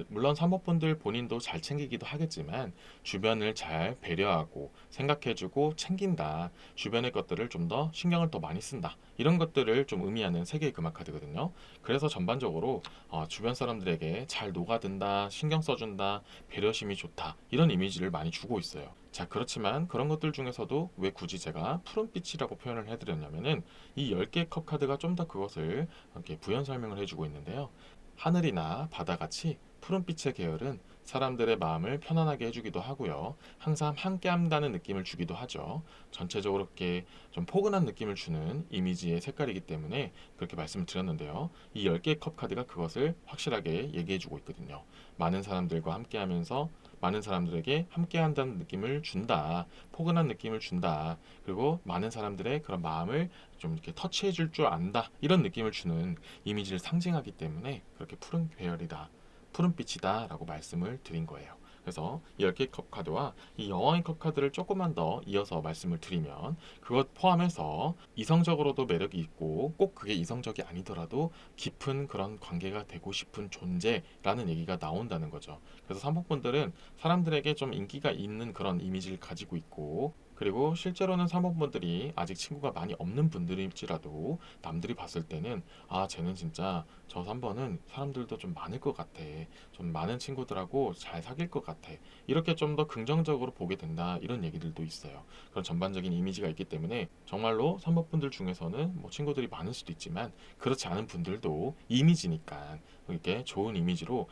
물론 3번 분들 본인도 잘 챙기기도 하겠지만 주변을 잘 배려하고 생각해주고 챙긴다. 주변의 것들을 좀 더 신경을 더 많이 쓴다. 이런 것들을 좀 의미하는 3개의 금화 카드거든요. 그래서 전반적으로 주변 사람들에게 잘 녹아든다, 신경 써준다, 배려심이 좋다 이런 이미지를 많이 주고 있어요. 자, 그렇지만 그런 것들 중에서도 왜 굳이 제가 푸른빛이라고 표현을 해드렸냐면은 이 10개의 컵 카드가 좀 더 그것을 이렇게 부연 설명을 해주고 있는데요. 하늘이나 바다같이 푸른빛의 계열은 사람들의 마음을 편안하게 해주기도 하고요. 항상 함께 한다는 느낌을 주기도 하죠. 전체적으로 이렇게 좀 포근한 느낌을 주는 이미지의 색깔이기 때문에 그렇게 말씀을 드렸는데요. 이 10개의 컵 카드가 그것을 확실하게 얘기해주고 있거든요. 많은 사람들과 함께 하면서 많은 사람들에게 함께 한다는 느낌을 준다. 포근한 느낌을 준다. 그리고 많은 사람들의 그런 마음을 좀 이렇게 터치해 줄 줄 안다. 이런 느낌을 주는 이미지를 상징하기 때문에 그렇게 푸른 계열이다. 푸른빛이다 라고 말씀을 드린 거예요. 그래서 10개의 컵 카드와 이 여왕의 컵 카드를 조금만 더 이어서 말씀을 드리면 그것 포함해서 이성적으로도 매력이 있고 꼭 그게 이성적이 아니더라도 깊은 그런 관계가 되고 싶은 존재라는 얘기가 나온다는 거죠. 그래서 3번 분들은 사람들에게 좀 인기가 있는 그런 이미지를 가지고 있고 그리고 실제로는 3번 분들이 아직 친구가 많이 없는 분들일지라도 남들이 봤을 때는 쟤는 진짜 저 3번은 사람들도 좀 많을 것 같아. 좀 많은 친구들하고 잘 사귈 것 같아. 이렇게 좀 더 긍정적으로 보게 된다. 이런 얘기들도 있어요. 그런 전반적인 이미지가 있기 때문에 정말로 3번 분들 중에서는 뭐 친구들이 많을 수도 있지만 그렇지 않은 분들도 이미지니까 이렇게 좋은 이미지로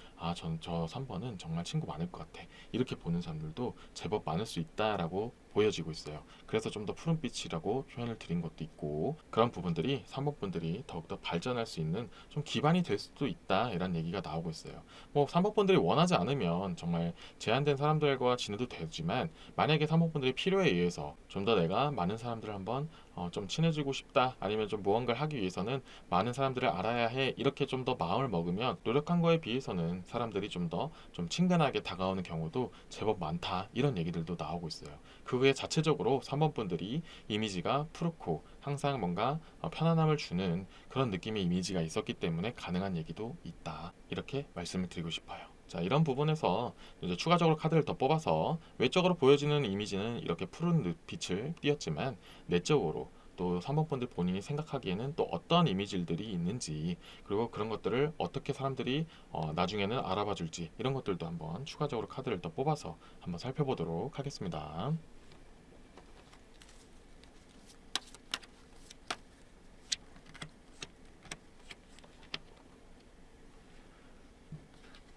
저 3번은 정말 친구 많을 것 같아. 이렇게 보는 사람들도 제법 많을 수 있다라고 보여지고 있어요. 그래서 좀 더 푸른빛이라고 표현을 드린 것도 있고 그런 부분들이 3번 분들이 더욱더 발전할 수 있는 좀 기반이 될 수도 있다 이런 얘기가 나오고 있어요. 뭐 3번 분들이 원하지 않으면 정말 제한된 사람들과 지내도 되지만 만약에 3번 분들이 필요에 의해서 좀 더 내가 많은 사람들을 한번 좀 친해지고 싶다 아니면 좀 무언가를 하기 위해서는 많은 사람들을 알아야 해 이렇게 좀 더 마음을 먹으면 노력한 거에 비해서는 사람들이 좀 더 좀 친근하게 다가오는 경우도 제법 많다 이런 얘기들도 나오고 있어요. 그게 자체적으로 3번 분들이 이미지가 푸르고 항상 뭔가 편안함을 주는 그런 느낌의 이미지가 있었기 때문에 가능한 얘기도 있다 이렇게 말씀을 드리고 싶어요. 자, 이런 부분에서 이제 추가적으로 카드를 더 뽑아서 외적으로 보여지는 이미지는 이렇게 푸른 빛을 띄었지만 내적으로 또 3번 분들 본인이 생각하기에는 또 어떤 이미지들이 있는지, 그리고 그런 것들을 어떻게 사람들이 나중에는 알아봐 줄지, 이런 것들도 한번 추가적으로 카드를 더 뽑아서 한번 살펴보도록 하겠습니다.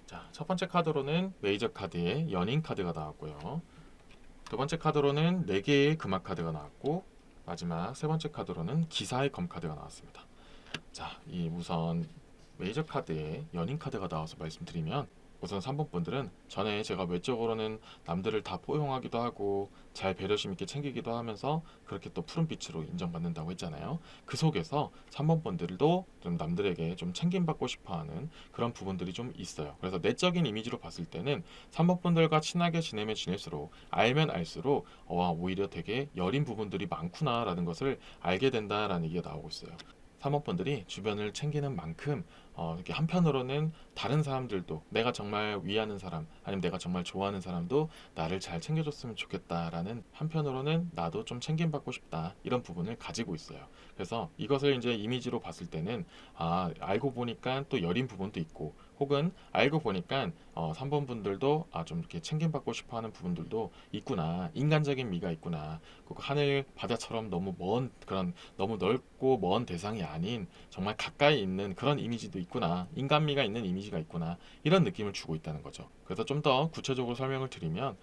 자, 첫 번째 카드로는 메이저 카드의 연인 카드가 나왔고요. 두 번째 카드로는 4개의 금화 카드가 나왔고, 마지막 세 번째 카드로는 기사의 검 카드가 나왔습니다. 자, 이 우선 메이저 카드에 연인 카드가 나와서 말씀드리면, 우선 3번 분들은 전에 제가 외적으로는 남들을 다 포용하기도 하고 잘 배려심 있게 챙기기도 하면서 그렇게 또 푸른 빛으로 인정받는다고 했잖아요. 그 속에서 3번 분들도 좀 남들에게 좀 챙김받고 싶어하는 그런 부분들이 좀 있어요. 그래서 내적인 이미지로 봤을 때는 3번 분들과 친하게 지내면 지낼수록, 알면 알수록 오히려 되게 여린 부분들이 많구나라는 것을 알게 된다라는 얘기가 나오고 있어요. 사모펀들이 주변을 챙기는 만큼 이렇게 한편으로는 다른 사람들도, 내가 정말 위하는 사람 아니면 내가 정말 좋아하는 사람도 나를 잘 챙겨줬으면 좋겠다라는, 한편으로는 나도 좀 챙김받고 싶다, 이런 부분을 가지고 있어요. 그래서 이것을 이제 이미지로 봤을 때는 알고 보니까 또 여린 부분도 있고, 혹은 알고 보니까 3번 분들도 좀 이렇게 챙김받고 싶어하는 부분들도 있구나, 인간적인 미가 있구나, 그 하늘 바다처럼 너무 먼, 그런 너무 넓고 먼 대상이 아닌 정말 가까이 있는 그런 이미지도 있구나, 인간미가 있는 이미지가 있구나, 이런 느낌을 주고 있다는 거죠. 그래서 좀 더 구체적으로 설명을 드리면,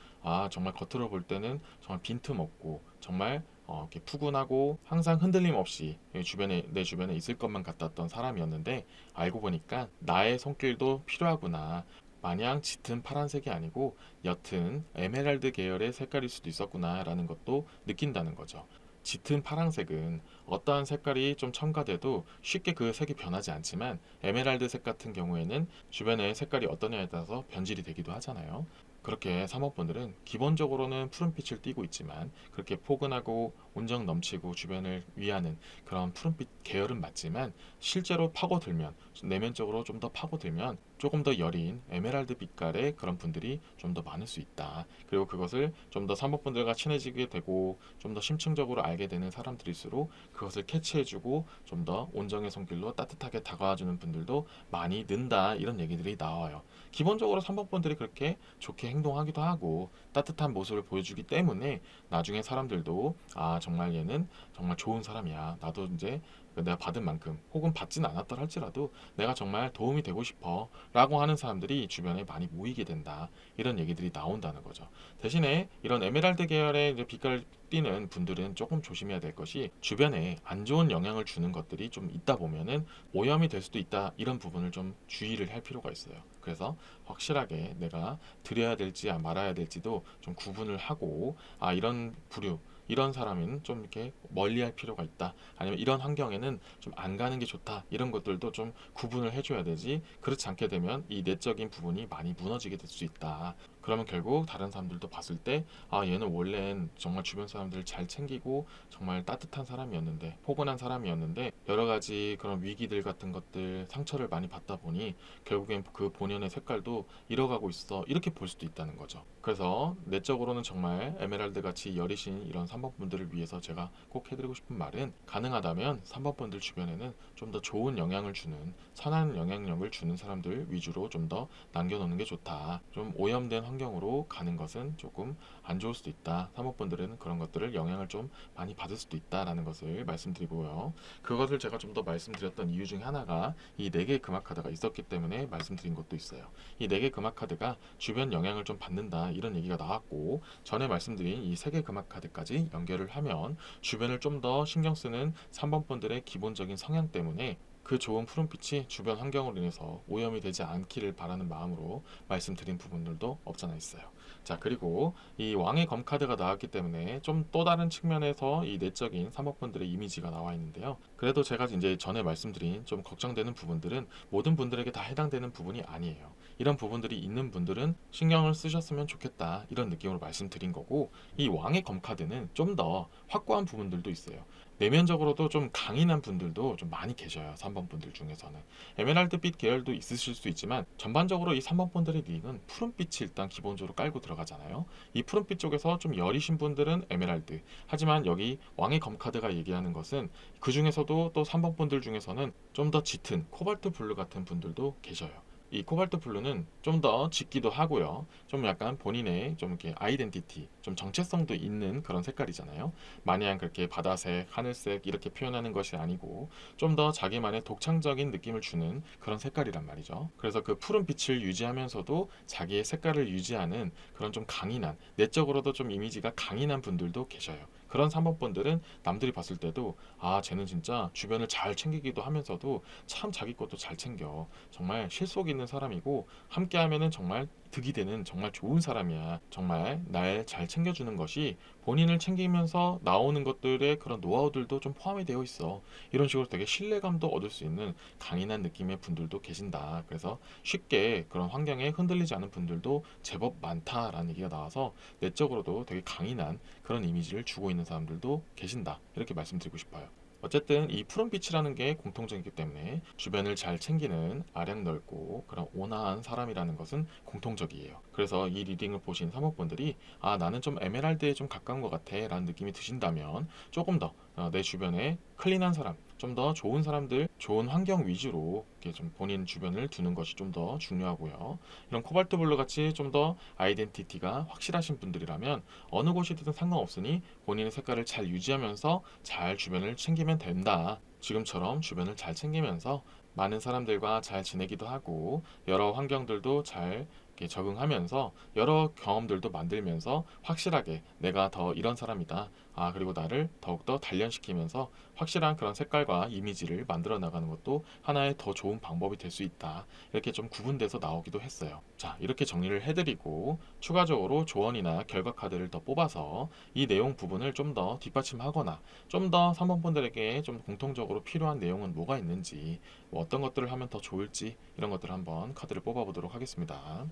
정말 겉으로 볼 때는 정말 빈틈없고 정말 이렇게 푸근하고 항상 흔들림 없이 내 주변에 있을 것만 같았던 사람이었는데, 알고 보니까 나의 손길도 필요하구나, 마냥 짙은 파란색이 아니고 옅은 에메랄드 계열의 색깔일 수도 있었구나라는 것도 느낀다는 거죠. 짙은 파란색은 어떠한 색깔이 좀 첨가돼도 쉽게 그 색이 변하지 않지만, 에메랄드 색 같은 경우에는 주변의 색깔이 어떠냐에 따라서 변질이 되기도 하잖아요. 그렇게 사모펀들은 기본적으로는 푸른빛을 띠고 있지만, 그렇게 포근하고 온정 넘치고 주변을 위하는 그런 푸른빛 계열은 맞지만, 실제로 파고들면, 내면적으로 좀 더 파고들면 조금 더 여린 에메랄드 빛깔의 그런 분들이 좀 더 많을 수 있다. 그리고 그것을 좀 더 사모펀들과 친해지게 되고 좀 더 심층적으로 알게 되는 사람들일수록 그것을 캐치해주고 좀 더 온정의 손길로 따뜻하게 다가와주는 분들도 많이 는다, 이런 얘기들이 나와요. 기본적으로 3번 분들이 그렇게 좋게 행동하기도 하고 따뜻한 모습을 보여주기 때문에, 나중에 사람들도 정말 얘는 정말 좋은 사람이야, 나도 이제 내가 받은 만큼, 혹은 받진 않았다 할지라도 내가 정말 도움이 되고 싶어 라고 하는 사람들이 주변에 많이 모이게 된다, 이런 얘기들이 나온다는 거죠. 대신에 이런 에메랄드 계열의 이제 빛깔을 띠는 분들은 조금 조심해야 될 것이, 주변에 안 좋은 영향을 주는 것들이 좀 있다 보면은 오염이 될 수도 있다, 이런 부분을 좀 주의를 할 필요가 있어요. 그래서 확실하게 내가 드려야 될지 말아야 될지도 좀 구분을 하고, 이런 부류, 이런 사람은 좀 이렇게 멀리할 필요가 있다, 아니면 이런 환경에는 좀 안 가는 게 좋다, 이런 것들도 좀 구분을 해줘야 되지, 그렇지 않게 되면 이 내적인 부분이 많이 무너지게 될 수 있다. 그러면 결국 다른 사람들도 봤을 때 얘는 원래는 정말 주변 사람들을 잘 챙기고 정말 따뜻한 사람이었는데, 포근한 사람이었는데 여러 가지 그런 위기들 같은 것들, 상처를 많이 받다 보니 결국엔 그 본연의 색깔도 잃어가고 있어, 이렇게 볼 수도 있다는 거죠. 그래서 내적으로는 정말 에메랄드 같이 여리신 이런 3번 분들을 위해서 제가 꼭 해드리고 싶은 말은, 가능하다면 3번 분들 주변에는 좀 더 좋은 영향을 주는, 선한 영향력을 주는 사람들 위주로 좀 더 남겨놓는 게 좋다. 좀 오염된 환경으로 가는 것은 조금 안 좋을 수도 있다. 3번 분들은 그런 것들을 영향을 좀 많이 받을 수도 있다라는 것을 말씀드리고요. 그것을 제가 좀 더 말씀드렸던 이유 중에 하나가 이 4개의 금화 카드가 있었기 때문에 말씀드린 것도 있어요. 이 4개 금화 카드가 주변 영향을 좀 받는다, 이런 얘기가 나왔고, 전에 말씀드린 이 3개 금화 카드까지 연결을 하면 주변을 좀 더 신경 쓰는 3번 분들의 기본적인 성향 때문에 그 좋은 푸른빛이 주변 환경으로 인해서 오염이 되지 않기를 바라는 마음으로 말씀드린 부분들도 없잖아 있어요. 자, 그리고 이 왕의 검 카드가 나왔기 때문에 좀 또 다른 측면에서 이 내적인 3번 분들의 이미지가 나와 있는데요. 그래도 제가 이제 전에 말씀드린 좀 걱정되는 부분들은 모든 분들에게 다 해당되는 부분이 아니에요. 이런 부분들이 있는 분들은 신경을 쓰셨으면 좋겠다, 이런 느낌으로 말씀드린 거고, 이 왕의 검 카드는 좀 더 확고한 부분들도 있어요. 내면적으로도 좀 강인한 분들도 좀 많이 계셔요. 3번 분들 중에서는. 에메랄드빛 계열도 있으실 수 있지만 전반적으로 이 3번 분들의 리딩은 푸른빛이 일단 기본적으로 깔고 들어가잖아요. 이 푸른빛 쪽에서 좀 여리신 분들은 에메랄드. 하지만 여기 왕의 검카드가 얘기하는 것은 그 중에서도 또 3번 분들 중에서는 좀 더 짙은 코발트 블루 같은 분들도 계셔요. 이 코발트 블루는 좀 더 짙기도 하고요. 좀 약간 본인의 좀 이렇게 아이덴티티, 좀 정체성도 있는 그런 색깔이잖아요. 마냥 그렇게 바다색, 하늘색 이렇게 표현하는 것이 아니고 좀 더 자기만의 독창적인 느낌을 주는 그런 색깔이란 말이죠. 그래서 그 푸른 빛을 유지하면서도 자기의 색깔을 유지하는 그런 좀 강인한, 내적으로도 좀 이미지가 강인한 분들도 계셔요. 그런 3번 분들은 남들이 봤을 때도 아, 쟤는 진짜 주변을 잘 챙기기도 하면서도 참 자기 것도 잘 챙겨. 정말 실속 있는 사람이고 함께하면은 정말 득이 되는 정말 좋은 사람이야. 정말 날 잘 챙겨주는 것이 본인을 챙기면서 나오는 것들의 그런 노하우들도 좀 포함이 되어 있어. 이런 식으로 되게 신뢰감도 얻을 수 있는 강인한 느낌의 분들도 계신다. 그래서 쉽게 그런 환경에 흔들리지 않은 분들도 제법 많다라는 얘기가 나와서 내적으로도 되게 강인한 그런 이미지를 주고 있는 사람들도 계신다. 이렇게 말씀드리고 싶어요. 어쨌든 이 푸른빛이라는 게 공통적이기 때문에 주변을 잘 챙기는 아량 넓고 그런 온화한 사람이라는 것은 공통적이에요. 그래서 이 리딩을 보신 사모분들이 아, 나는 좀 에메랄드에 좀 가까운 것 같아 라는 느낌이 드신다면 조금 더 내 주변에 클린한 사람, 좀 더 좋은 사람들, 좋은 환경 위주로 이렇게 좀 본인 주변을 두는 것이 좀 더 중요하고요. 이런 코발트 블루 같이 좀 더 아이덴티티가 확실하신 분들이라면 어느 곳이든 상관없으니 본인의 색깔을 잘 유지하면서 잘 주변을 챙기면 된다. 지금처럼 주변을 잘 챙기면서 많은 사람들과 잘 지내기도 하고 여러 환경들도 잘 이렇게 적응하면서 여러 경험들도 만들면서 확실하게 내가 더 이런 사람이다. 아, 그리고 나를 더욱더 단련시키면서 확실한 그런 색깔과 이미지를 만들어 나가는 것도 하나의 더 좋은 방법이 될 수 있다. 이렇게 좀 구분돼서 나오기도 했어요. 자, 이렇게 정리를 해드리고 추가적으로 조언이나 결과 카드를 더 뽑아서 이 내용 부분을 좀 더 뒷받침하거나 좀 더 사모분들에게 좀 공통적으로 필요한 내용은 뭐가 있는지 뭐 어떤 것들을 하면 더 좋을지 이런 것들을 한번 카드를 뽑아보도록 하겠습니다.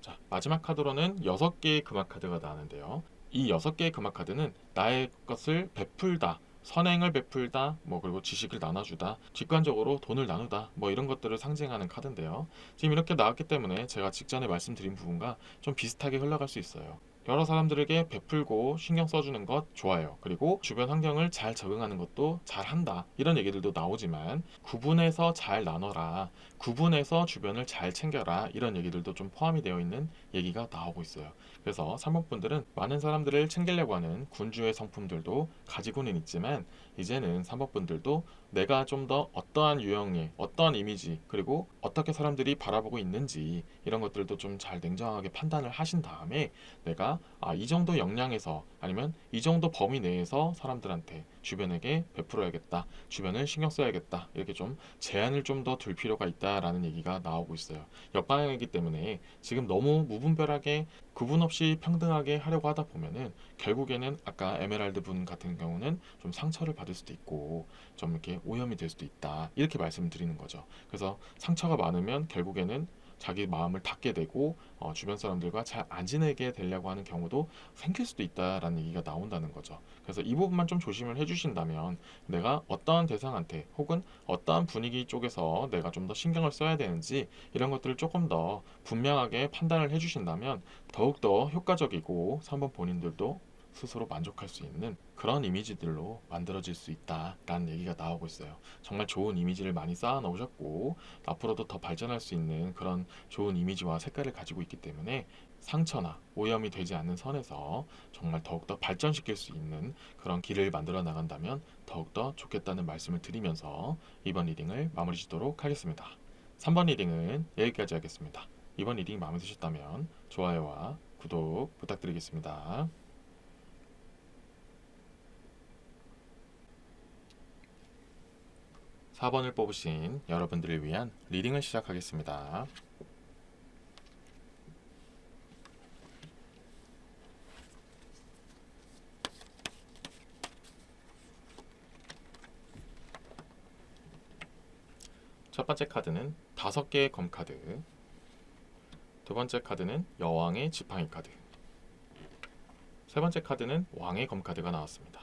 자, 마지막 카드로는 6개의 금화 카드가 나왔는데요. 이 6개의 금화 카드는 나의 것을 베풀다, 선행을 베풀다, 뭐 그리고 지식을 나눠주다, 직관적으로 돈을 나누다, 뭐 이런 것들을 상징하는 카드인데요. 지금 이렇게 나왔기 때문에 제가 직전에 말씀드린 부분과 좀 비슷하게 흘러갈 수 있어요. 여러 사람들에게 베풀고 신경 써주는 것 좋아요. 그리고 주변 환경을 잘 적응하는 것도 잘한다. 이런 얘기들도 나오지만 구분해서 잘 나눠라. 구분해서 주변을 잘 챙겨라. 이런 얘기들도 좀 포함이 되어 있는 얘기가 나오고 있어요. 그래서 3번 분들은 많은 사람들을 챙기려고 하는 군주의 성품들도 가지고는 있지만 이제는 3번 분들도 내가 좀 더 어떠한 유형의 어떠한 이미지 그리고 어떻게 사람들이 바라보고 있는지 이런 것들도 좀 잘 냉정하게 판단을 하신 다음에 내가 이 정도 역량에서 아니면 이 정도 범위 내에서 사람들한테 주변에게 베풀어야겠다. 주변을 신경 써야겠다. 이렇게 좀 제한을 좀 더 둘 필요가 있다라는 얘기가 나오고 있어요. 역방향이기 때문에 지금 너무 무분별하게 구분 없이 평등하게 하려고 하다 보면은 결국에는 아까 에메랄드 분 같은 경우는 좀 상처를 받을 수도 있고 좀 이렇게 오염이 될 수도 있다. 이렇게 말씀드리는 거죠. 그래서 상처가 많으면 결국에는 자기 마음을 닫게 되고 주변 사람들과 잘 안 지내게 되려고 하는 경우도 생길 수도 있다라는 얘기가 나온다는 거죠. 그래서 이 부분만 좀 조심을 해주신다면 내가 어떠한 대상한테 혹은 어떠한 분위기 쪽에서 내가 좀 더 신경을 써야 되는지 이런 것들을 조금 더 분명하게 판단을 해주신다면 더욱더 효과적이고 3번 본인들도 스스로 만족할 수 있는 그런 이미지들로 만들어질 수 있다라는 얘기가 나오고 있어요. 정말 좋은 이미지를 많이 쌓아 놓으셨고 앞으로도 더 발전할 수 있는 그런 좋은 이미지와 색깔을 가지고 있기 때문에 상처나 오염이 되지 않는 선에서 정말 더욱더 발전시킬 수 있는 그런 길을 만들어 나간다면 더욱더 좋겠다는 말씀을 드리면서 이번 리딩을 마무리 짓도록 하겠습니다. 3번 리딩은 여기까지 하겠습니다. 이번 리딩 마음에 드셨다면 좋아요와 구독 부탁드리겠습니다. 4번을 뽑으신 여러분들을 위한 리딩을 시작하겠습니다. 첫 번째 카드는 5개의 검카드, 두 번째 카드는 여왕의 지팡이 카드. 세 번째 카드는 왕의 검 카드가 나왔습니다.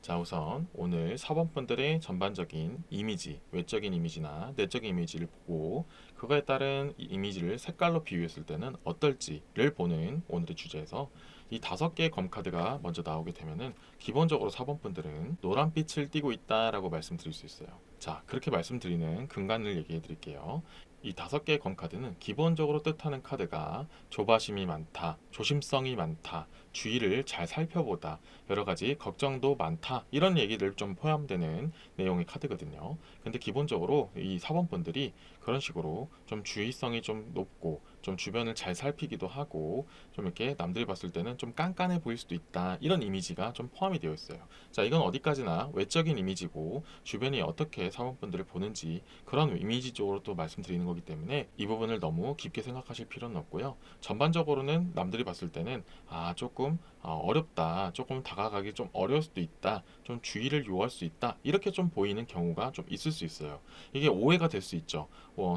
자, 우선 오늘 사번분들의 전반적인 이미지, 외적인 이미지나 내적인 이미지를 보고 그거에 따른 이미지를 색깔로 비유했을 때는 어떨지를 보는 오늘의 주제에서 이 5개의 검카드가 먼저 나오게 되면은 기본적으로 사번분들은 노란빛을 띠고 있다라고 말씀드릴 수 있어요. 자, 그렇게 말씀드리는 근간을 얘기해 드릴게요. 이 5개의 검카드는 기본적으로 뜻하는 카드가 조바심이 많다, 조심성이 많다, 주의를 잘 살펴보다, 여러 가지 걱정도 많다, 이런 얘기들 좀 포함되는 내용의 카드거든요. 근데 기본적으로 이 사번분들이 그런 식으로 좀 주의성이 좀 높고 좀 주변을 잘 살피기도 하고 좀 이렇게 남들이 봤을 때는 좀 깐깐해 보일 수도 있다, 이런 이미지가 좀 포함이 되어 있어요. 자, 이건 어디까지나 외적인 이미지고 주변이 어떻게 사번분들을 보는지 그런 이미지 쪽으로 또 말씀드리는 거기 때문에 이 부분을 너무 깊게 생각하실 필요는 없고요. 전반적으로는 남들이 봤을 때는 조금 어렵다, 조금 다가가기 좀 어려울 수도 있다, 좀 주의를 요할 수 있다, 이렇게 좀 보이는 경우가 좀 있을 수 있어요. 이게 오해가 될 수 있죠.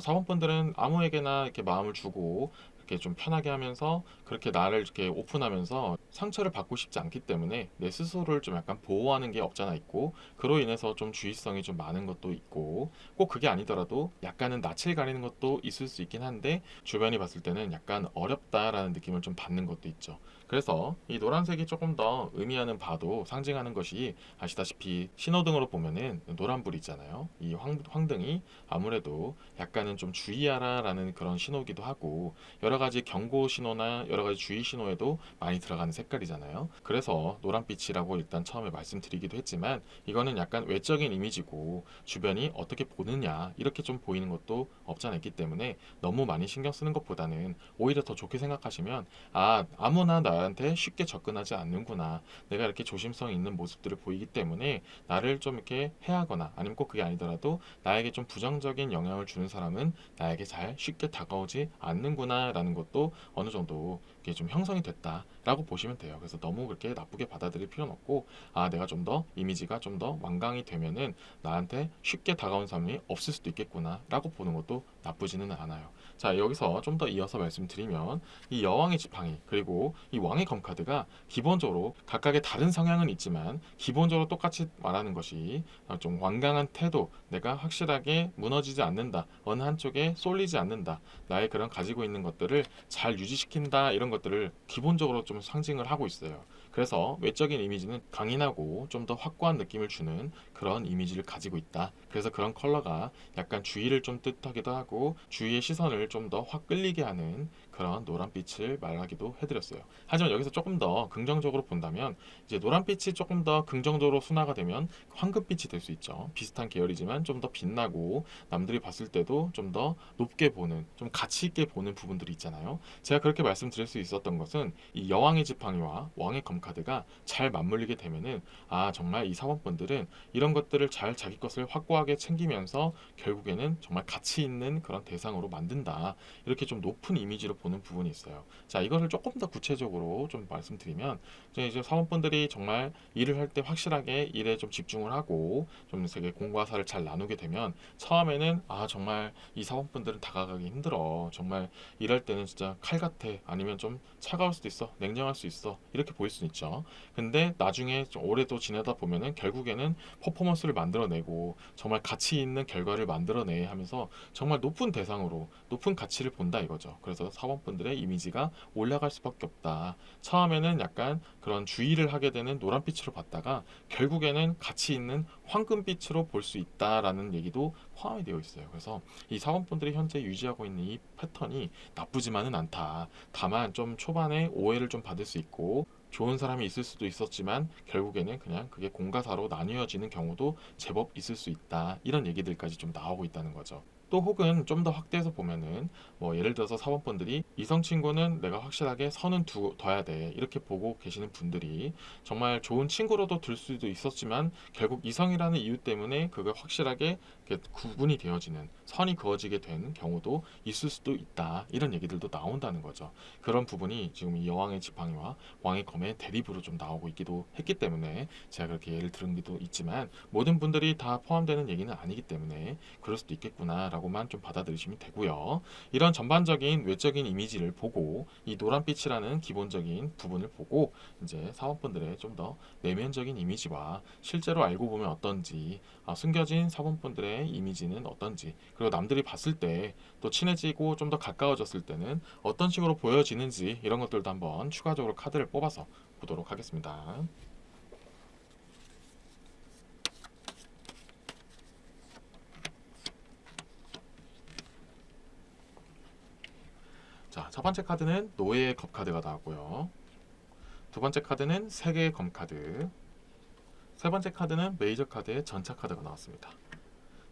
사원분들은 아무에게나 이렇게 마음을 주고 이렇게 좀 편하게 하면서 그렇게 나를 이렇게 오픈하면서 상처를 받고 싶지 않기 때문에 내 스스로를 좀 약간 보호하는 게 없잖아 있고, 그로 인해서 좀 주의성이 좀 많은 것도 있고, 꼭 그게 아니더라도 약간은 낯을 가리는 것도 있을 수 있긴 한데 주변이 봤을 때는 약간 어렵다라는 느낌을 좀 받는 것도 있죠. 그래서 이 노란색이 조금 더 의미하는 바도 상징하는 것이 아시다시피 신호등으로 보면은 노란불이 있잖아요. 이 황등이 아무래도 약간은 좀 주의하라라는 그런 신호기도 하고, 여러 가지 경고 신호나 여러 가지 주의 신호에도 많이 들어가는 색깔이잖아요. 그래서 노란빛이라고 일단 처음에 말씀드리기도 했지만 이거는 약간 외적인 이미지고 주변이 어떻게 보느냐 이렇게 좀 보이는 것도 없잖아 있기 때문에 너무 많이 신경 쓰는 것보다는 오히려 더 좋게 생각하시면 아무나 나한테 쉽게 접근하지 않는구나, 내가 이렇게 조심성 있는 모습들을 보이기 때문에 나를 좀 이렇게 해하거나 아니면 꼭 그게 아니더라도 나에게 좀 부정적인 영향을 주는 사람은 나에게 잘 쉽게 다가오지 않는구나 라는 것도 어느 정도 이게 좀 형성이 됐다라고 보시면 돼요. 그래서 너무 그렇게 나쁘게 받아들일 필요는 없고, 내가 좀 더 이미지가 좀 더 완강이 되면은 나한테 쉽게 다가온 사람이 없을 수도 있겠구나 라고 보는 것도 나쁘지는 않아요. 자, 여기서 좀 더 이어서 말씀드리면 이 여왕의 지팡이 그리고 이 왕의 검카드가 기본적으로 각각의 다른 성향은 있지만 기본적으로 똑같이 말하는 것이 좀 완강한 태도, 내가 확실하게 무너지지 않는다, 어느 한쪽에 쏠리지 않는다, 나의 그런 가지고 있는 것들을 잘 유지시킨다, 이런 것들을 기본적으로 좀 상징을 하고 있어요. 그래서 외적인 이미지는 강인하고 좀 더 확고한 느낌을 주는 그런 이미지를 가지고 있다. 그래서 그런 컬러가 약간 주의를 좀 뜻하기도 하고 주위의 시선을 좀 더 확 끌리게 하는 그런 노란빛을 말하기도 해드렸어요. 하지만 여기서 조금 더 긍정적으로 본다면 이제 노란빛이 조금 더 긍정적으로 순화가 되면 황금빛이 될 수 있죠. 비슷한 계열이지만 좀 더 빛나고 남들이 봤을 때도 좀 더 높게 보는, 좀 가치 있게 보는 부분들이 있잖아요. 제가 그렇게 말씀드릴 수 있었던 것은 이 여왕의 지팡이와 왕의 검카드가 잘 맞물리게 되면은 정말 이 사원분들은 이런 것들을 잘 자기 것을 확고하게 챙기면서 결국에는 정말 가치 있는 그런 대상으로 만든다, 이렇게 좀 높은 이미지로 보는 부분이 있어요. 자, 이거를 조금 더 구체적으로 좀 말씀드리면 이제 사원분들이 정말 일을 할 때 확실하게 일에 좀 집중을 하고 좀 되게 공과 사를 잘 나누게 되면 처음에는 정말 이 사원분들은 다가가기 힘들어, 정말 일할 때는 진짜 칼 같아, 아니면 좀 차가울 수도 있어, 냉정할 수 있어, 이렇게 보일 수 있죠. 근데 나중에 좀 오래 또 지내다 보면은 결국에는 퍼포먼스를 만들어내고 정말 가치 있는 결과를 만들어내 하면서 정말 높은 대상으로 높은 가치를 본다 이거죠. 그래서 사원분들의 이미지가 올라갈 수밖에 없다. 처음에는 약간 그런 주의를 하게 되는 노란빛으로 봤다가 결국에는 가치 있는 황금빛으로 볼 수 있다라는 얘기도 포함이 되어 있어요. 그래서 이 사원분들이 현재 유지하고 있는 이 패턴이 나쁘지만은 않다. 다만 좀 초반에 오해를 좀 받을 수 있고 좋은 사람이 있을 수도 있었지만 결국에는 그냥 그게 공과사로 나뉘어지는 경우도 제법 있을 수 있다, 이런 얘기들까지 좀 나오고 있다는 거죠. 또 혹은 좀 더 확대해서 보면은 예를 들어서 사원분들이 이성 친구는 내가 확실하게 선은 둬야 돼, 이렇게 보고 계시는 분들이 정말 좋은 친구로도 들 수도 있었지만 결국 이성이라는 이유 때문에 그걸 확실하게 구분이 되어지는, 선이 그어지게 되는 경우도 있을 수도 있다, 이런 얘기들도 나온다는 거죠. 그런 부분이 지금 이 여왕의 지팡이와 왕의 검의 대립으로 좀 나오고 있기도 했기 때문에 제가 그렇게 예를 들은 것도 있지만 모든 분들이 다 포함되는 얘기는 아니기 때문에 그럴 수도 있겠구나라고 이미지라고만 좀 받아들이시면 되고요. 이런 전반적인 외적인 이미지를 보고 이 노란빛이라는 기본적인 부분을 보고 이제 사원분들의 좀 더 내면적인 이미지와 실제로 알고 보면 어떤지, 숨겨진 사원분들의 이미지는 어떤지, 그리고 남들이 봤을 때 또 친해지고 좀 더 가까워졌을 때는 어떤 식으로 보여지는지 이런 것들도 한번 추가적으로 카드를 뽑아서 보도록 하겠습니다. 자, 첫 번째 카드는 노예의 겁 카드가 나왔고요. 두 번째 카드는 세계의 검 카드. 세 번째 카드는 메이저 카드의 전차 카드가 나왔습니다.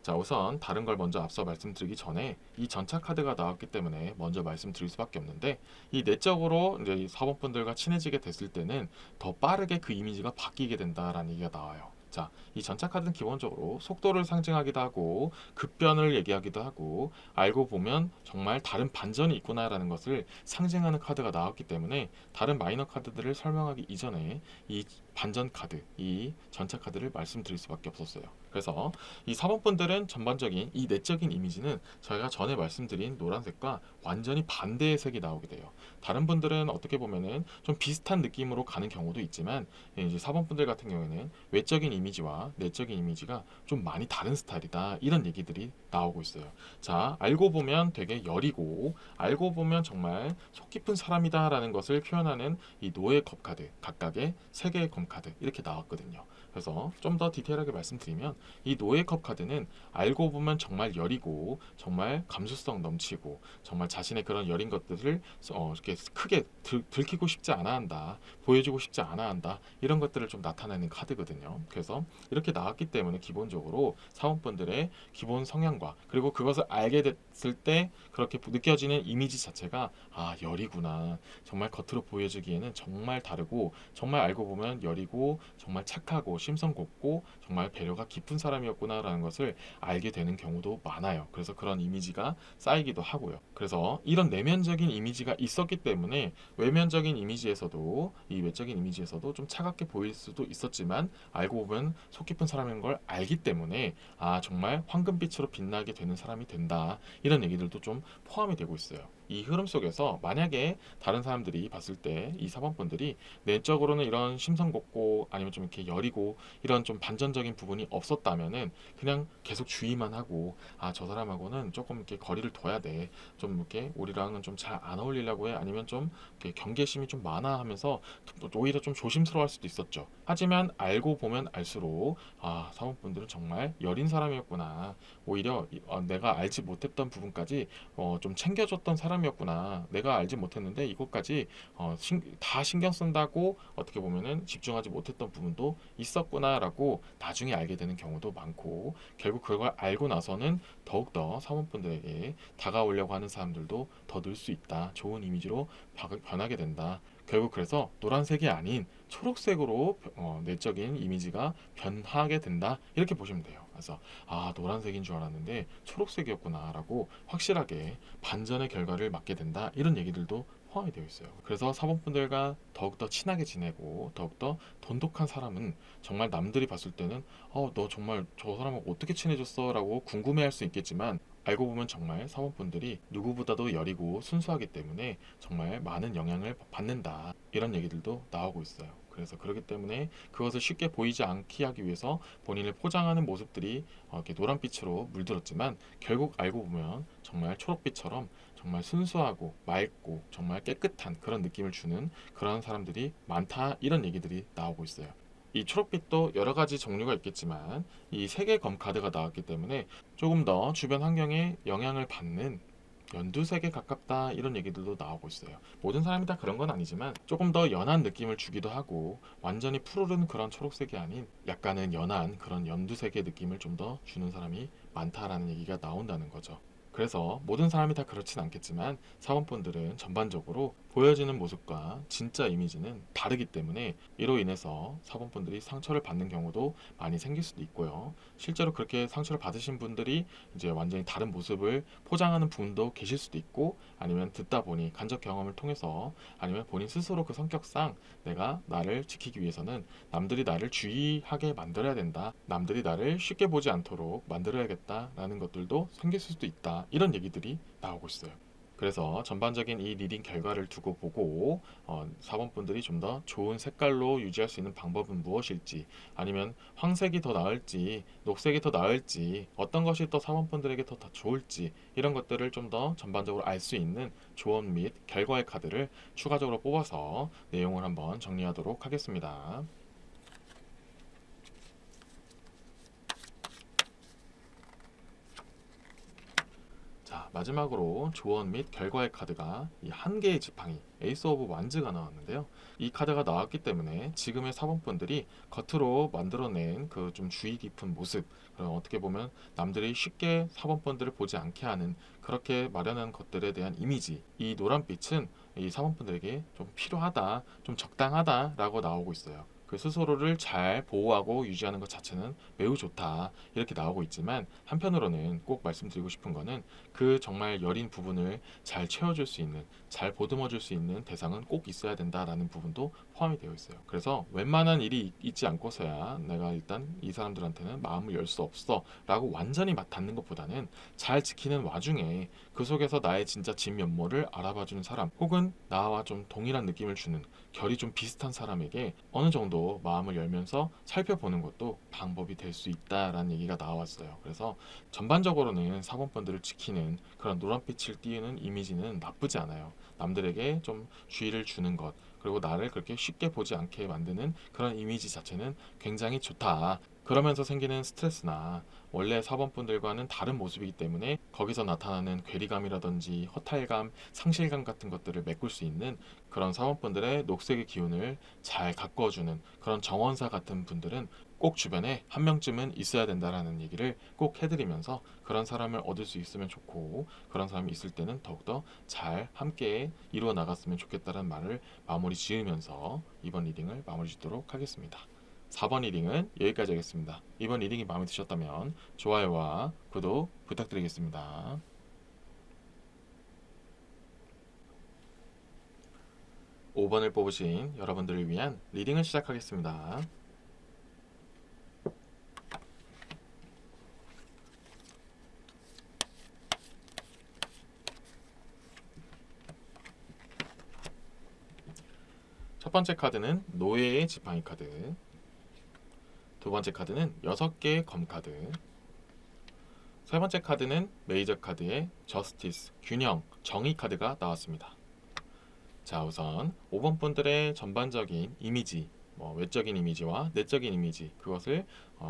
자, 우선 다른 걸 먼저 앞서 말씀드리기 전에 이 전차 카드가 나왔기 때문에 먼저 말씀드릴 수밖에 없는데, 이 내적으로 이제 이 사원분들과 친해지게 됐을 때는 더 빠르게 그 이미지가 바뀌게 된다라는 얘기가 나와요. 자, 이 전차 카드는 기본적으로 속도를 상징하기도 하고 급변을 얘기하기도 하고, 알고 보면 정말 다른 반전이 있구나라는 것을 상징하는 카드가 나왔기 때문에 다른 마이너 카드들을 설명하기 이전에 이 반전 카드, 이 전차 카드를 말씀드릴 수밖에 없었어요. 그래서 이 사모분들은 전반적인 이 내적인 이미지는 저희가 전에 말씀드린 노란색과 완전히 반대의 색이 나오게 돼요. 다른 분들은 어떻게 보면은 좀 비슷한 느낌으로 가는 경우도 있지만, 이제 사모분들 같은 경우에는 외적인 이미지와 내적인 이미지가 좀 많이 다른 스타일이다, 이런 얘기들이 나오고 있어요. 자, 알고 보면 되게 여리고 알고 보면 정말 속 깊은 사람이다라는 것을 표현하는 이 노예 컵 카드, 각각의 세 개의 검 카드 이렇게 나왔거든요. 그래서 좀 더 디테일하게 말씀드리면, 이 노예컵 카드는 알고 보면 정말 여리고 정말 감수성 넘치고 정말 자신의 그런 여린 것들을 이렇게 크게 들키고 싶지 않아 한다, 보여주고 싶지 않아 한다, 이런 것들을 좀 나타내는 카드거든요. 그래서 이렇게 나왔기 때문에 기본적으로 사원분들의 기본 성향과 그리고 그것을 알게 됐을 때 그렇게 느껴지는 이미지 자체가 여리구나, 정말 겉으로 보여지기에는 정말 다르고 정말 알고 보면 여리고 정말 착하고 심성 곱고 정말 배려가 깊은 사람이었구나라는 것을 알게 되는 경우도 많아요. 그래서 그런 이미지가 쌓이기도 하고요. 그래서 이런 내면적인 이미지가 있었기 때문에 외면적인 이미지에서도, 이 외적인 이미지에서도 좀 차갑게 보일 수도 있었지만, 알고 보면 속 깊은 사람인 걸 알기 때문에 정말 황금빛으로 빛나게 되는 사람이 된다, 이런 얘기들도 좀 포함이 되고 있어요. 이 흐름 속에서 만약에 다른 사람들이 봤을 때 이 사범분들이 내적으로는 이런 심성 곱고 아니면 좀 이렇게 여리고 이런 좀 반전적인 부분이 없었다면은 그냥 계속 주의만 하고, 저 사람하고는 조금 이렇게 거리를 둬야 돼, 좀 이렇게 우리랑은 좀 잘 안 어울리려고 해, 아니면 좀 이렇게 경계심이 좀 많아 하면서 오히려 좀 조심스러워할 수도 있었죠. 하지만 알고 보면 알수록 사원분들은 정말 여린 사람이었구나, 오히려 내가 알지 못했던 부분까지 좀 챙겨줬던 사람이었구나, 내가 알지 못했는데 이것까지 다 신경 쓴다고 어떻게 보면은 집중하지 못했던 부분도 있었구나라고 나중에 알게 되는 경우도 많고, 결국 그걸 알고 나서는 더욱더 사원분들에게 다가오려고 하는 사람들도 더 늘 수 있다, 좋은 이미지로 변하게 된다. 결국 그래서 노란색이 아닌 초록색으로 내적인 이미지가 변하게 된다, 이렇게 보시면 돼요. 그래서 노란색인 줄 알았는데 초록색이었구나라고 확실하게 반전의 결과를 맞게 된다, 이런 얘기들도 포함이 되어 있어요. 그래서 사범분들과 더욱더 친하게 지내고 더욱더 돈독한 사람은 정말 남들이 봤을 때는 너 정말 저 사람하고 어떻게 친해졌어? 라고 궁금해할 수 있겠지만, 알고 보면 정말 사원분들이 누구보다도 여리고 순수하기 때문에 정말 많은 영향을 받는다, 이런 얘기들도 나오고 있어요. 그래서 그렇기 때문에 그것을 쉽게 보이지 않게 하기 위해서 본인을 포장하는 모습들이 이렇게 노란빛으로 물들었지만, 결국 알고 보면 정말 초록빛처럼 정말 순수하고 맑고 정말 깨끗한 그런 느낌을 주는 그런 사람들이 많다, 이런 얘기들이 나오고 있어요. 이 초록빛도 여러 가지 종류가 있겠지만 이 세계 검 카드가 나왔기 때문에 조금 더 주변 환경에 영향을 받는 연두색에 가깝다, 이런 얘기들도 나오고 있어요. 모든 사람이 다 그런 건 아니지만 조금 더 연한 느낌을 주기도 하고, 완전히 푸르른 그런 초록색이 아닌 약간은 연한 그런 연두색의 느낌을 좀 더 주는 사람이 많다라는 얘기가 나온다는 거죠. 그래서 모든 사람이 다 그렇진 않겠지만 사원분들은 전반적으로 보여지는 모습과 진짜 이미지는 다르기 때문에 이로 인해서 사본분들이 상처를 받는 경우도 많이 생길 수도 있고요. 실제로 그렇게 상처를 받으신 분들이 이제 완전히 다른 모습을 포장하는 분도 계실 수도 있고, 아니면 듣다 보니 간접 경험을 통해서, 아니면 본인 스스로 그 성격상 내가 나를 지키기 위해서는 남들이 나를 주의하게 만들어야 된다, 남들이 나를 쉽게 보지 않도록 만들어야겠다라는 것들도 생길 수도 있다, 이런 얘기들이 나오고 있어요. 그래서 전반적인 이 리딩 결과를 두고 보고 사본분들이 좀 더 좋은 색깔로 유지할 수 있는 방법은 무엇일지, 아니면 황색이 더 나을지 녹색이 더 나을지, 어떤 것이 더 사본분들에게 더 좋을지, 이런 것들을 좀 더 전반적으로 알 수 있는 조언 및 결과의 카드를 추가적으로 뽑아서 내용을 한번 정리하도록 하겠습니다. 자, 마지막으로 조언 및 결과의 카드가 이 한 개의 지팡이 에이스 오브 완즈가 나왔는데요. 이 카드가 나왔기 때문에 지금의 사본분들이 겉으로 만들어낸 그 좀 주의 깊은 모습, 그런 어떻게 보면 남들이 쉽게 사본분들을 보지 않게 하는 그렇게 마련한 것들에 대한 이미지, 이 노란빛은 이 사본분들에게 좀 필요하다, 좀 적당하다라고 나오고 있어요. 그 스스로를 잘 보호하고 유지하는 것 자체는 매우 좋다, 이렇게 나오고 있지만, 한편으로는 꼭 말씀드리고 싶은 거는 그 정말 여린 부분을 잘 채워줄 수 있는, 잘 보듬어줄 수 있는 대상은 꼭 있어야 된다라는 부분도 포함이 되어 있어요. 그래서 웬만한 일이 있지 않고서야 내가 일단 이 사람들한테는 마음을 열 수 없어 라고 완전히 닫는 것보다는, 잘 지키는 와중에 그 속에서 나의 진짜 진면모를 알아봐주는 사람, 혹은 나와 좀 동일한 느낌을 주는, 결이 좀 비슷한 사람에게 어느 정도 마음을 열면서 살펴보는 것도 방법이 될 수 있다라는 얘기가 나왔어요. 그래서 전반적으로는 사본분들을 지키는 그런 노란빛을 띄우는 이미지는 나쁘지 않아요. 남들에게 좀 주의를 주는 것, 그리고 나를 그렇게 쉽게 보지 않게 만드는 그런 이미지 자체는 굉장히 좋다. 그러면서 생기는 스트레스나 원래 사본분들과는 다른 모습이기 때문에 거기서 나타나는 괴리감이라든지 허탈감, 상실감 같은 것들을 메꿀 수 있는 그런 사본분들의 녹색의 기운을 잘 가꿔주는 그런 정원사 같은 분들은 꼭 주변에 한 명쯤은 있어야 된다라는 얘기를 꼭 해드리면서, 그런 사람을 얻을 수 있으면 좋고, 그런 사람이 있을 때는 더욱더 잘 함께 이루어 나갔으면 좋겠다는 말을 마무리 지으면서 이번 리딩을 마무리 짓도록 하겠습니다. 4번 리딩은 여기까지 하겠습니다. 이번 리딩이 마음에 드셨다면 좋아요와 구독 부탁드리겠습니다. 5번을 뽑으신 여러분들을 위한 리딩을 시작하겠습니다. 첫 번째 카드는 노예의 지팡이 카드, 두 번째 카드는 6개의 검 카드, 세 번째 카드는 메이저 카드의 저스티스, 균형, 정의 카드가 나왔습니다. 자, 우선 5번 분들의 전반적인 이미지, 외적인 이미지와 내적인 이미지, 그것을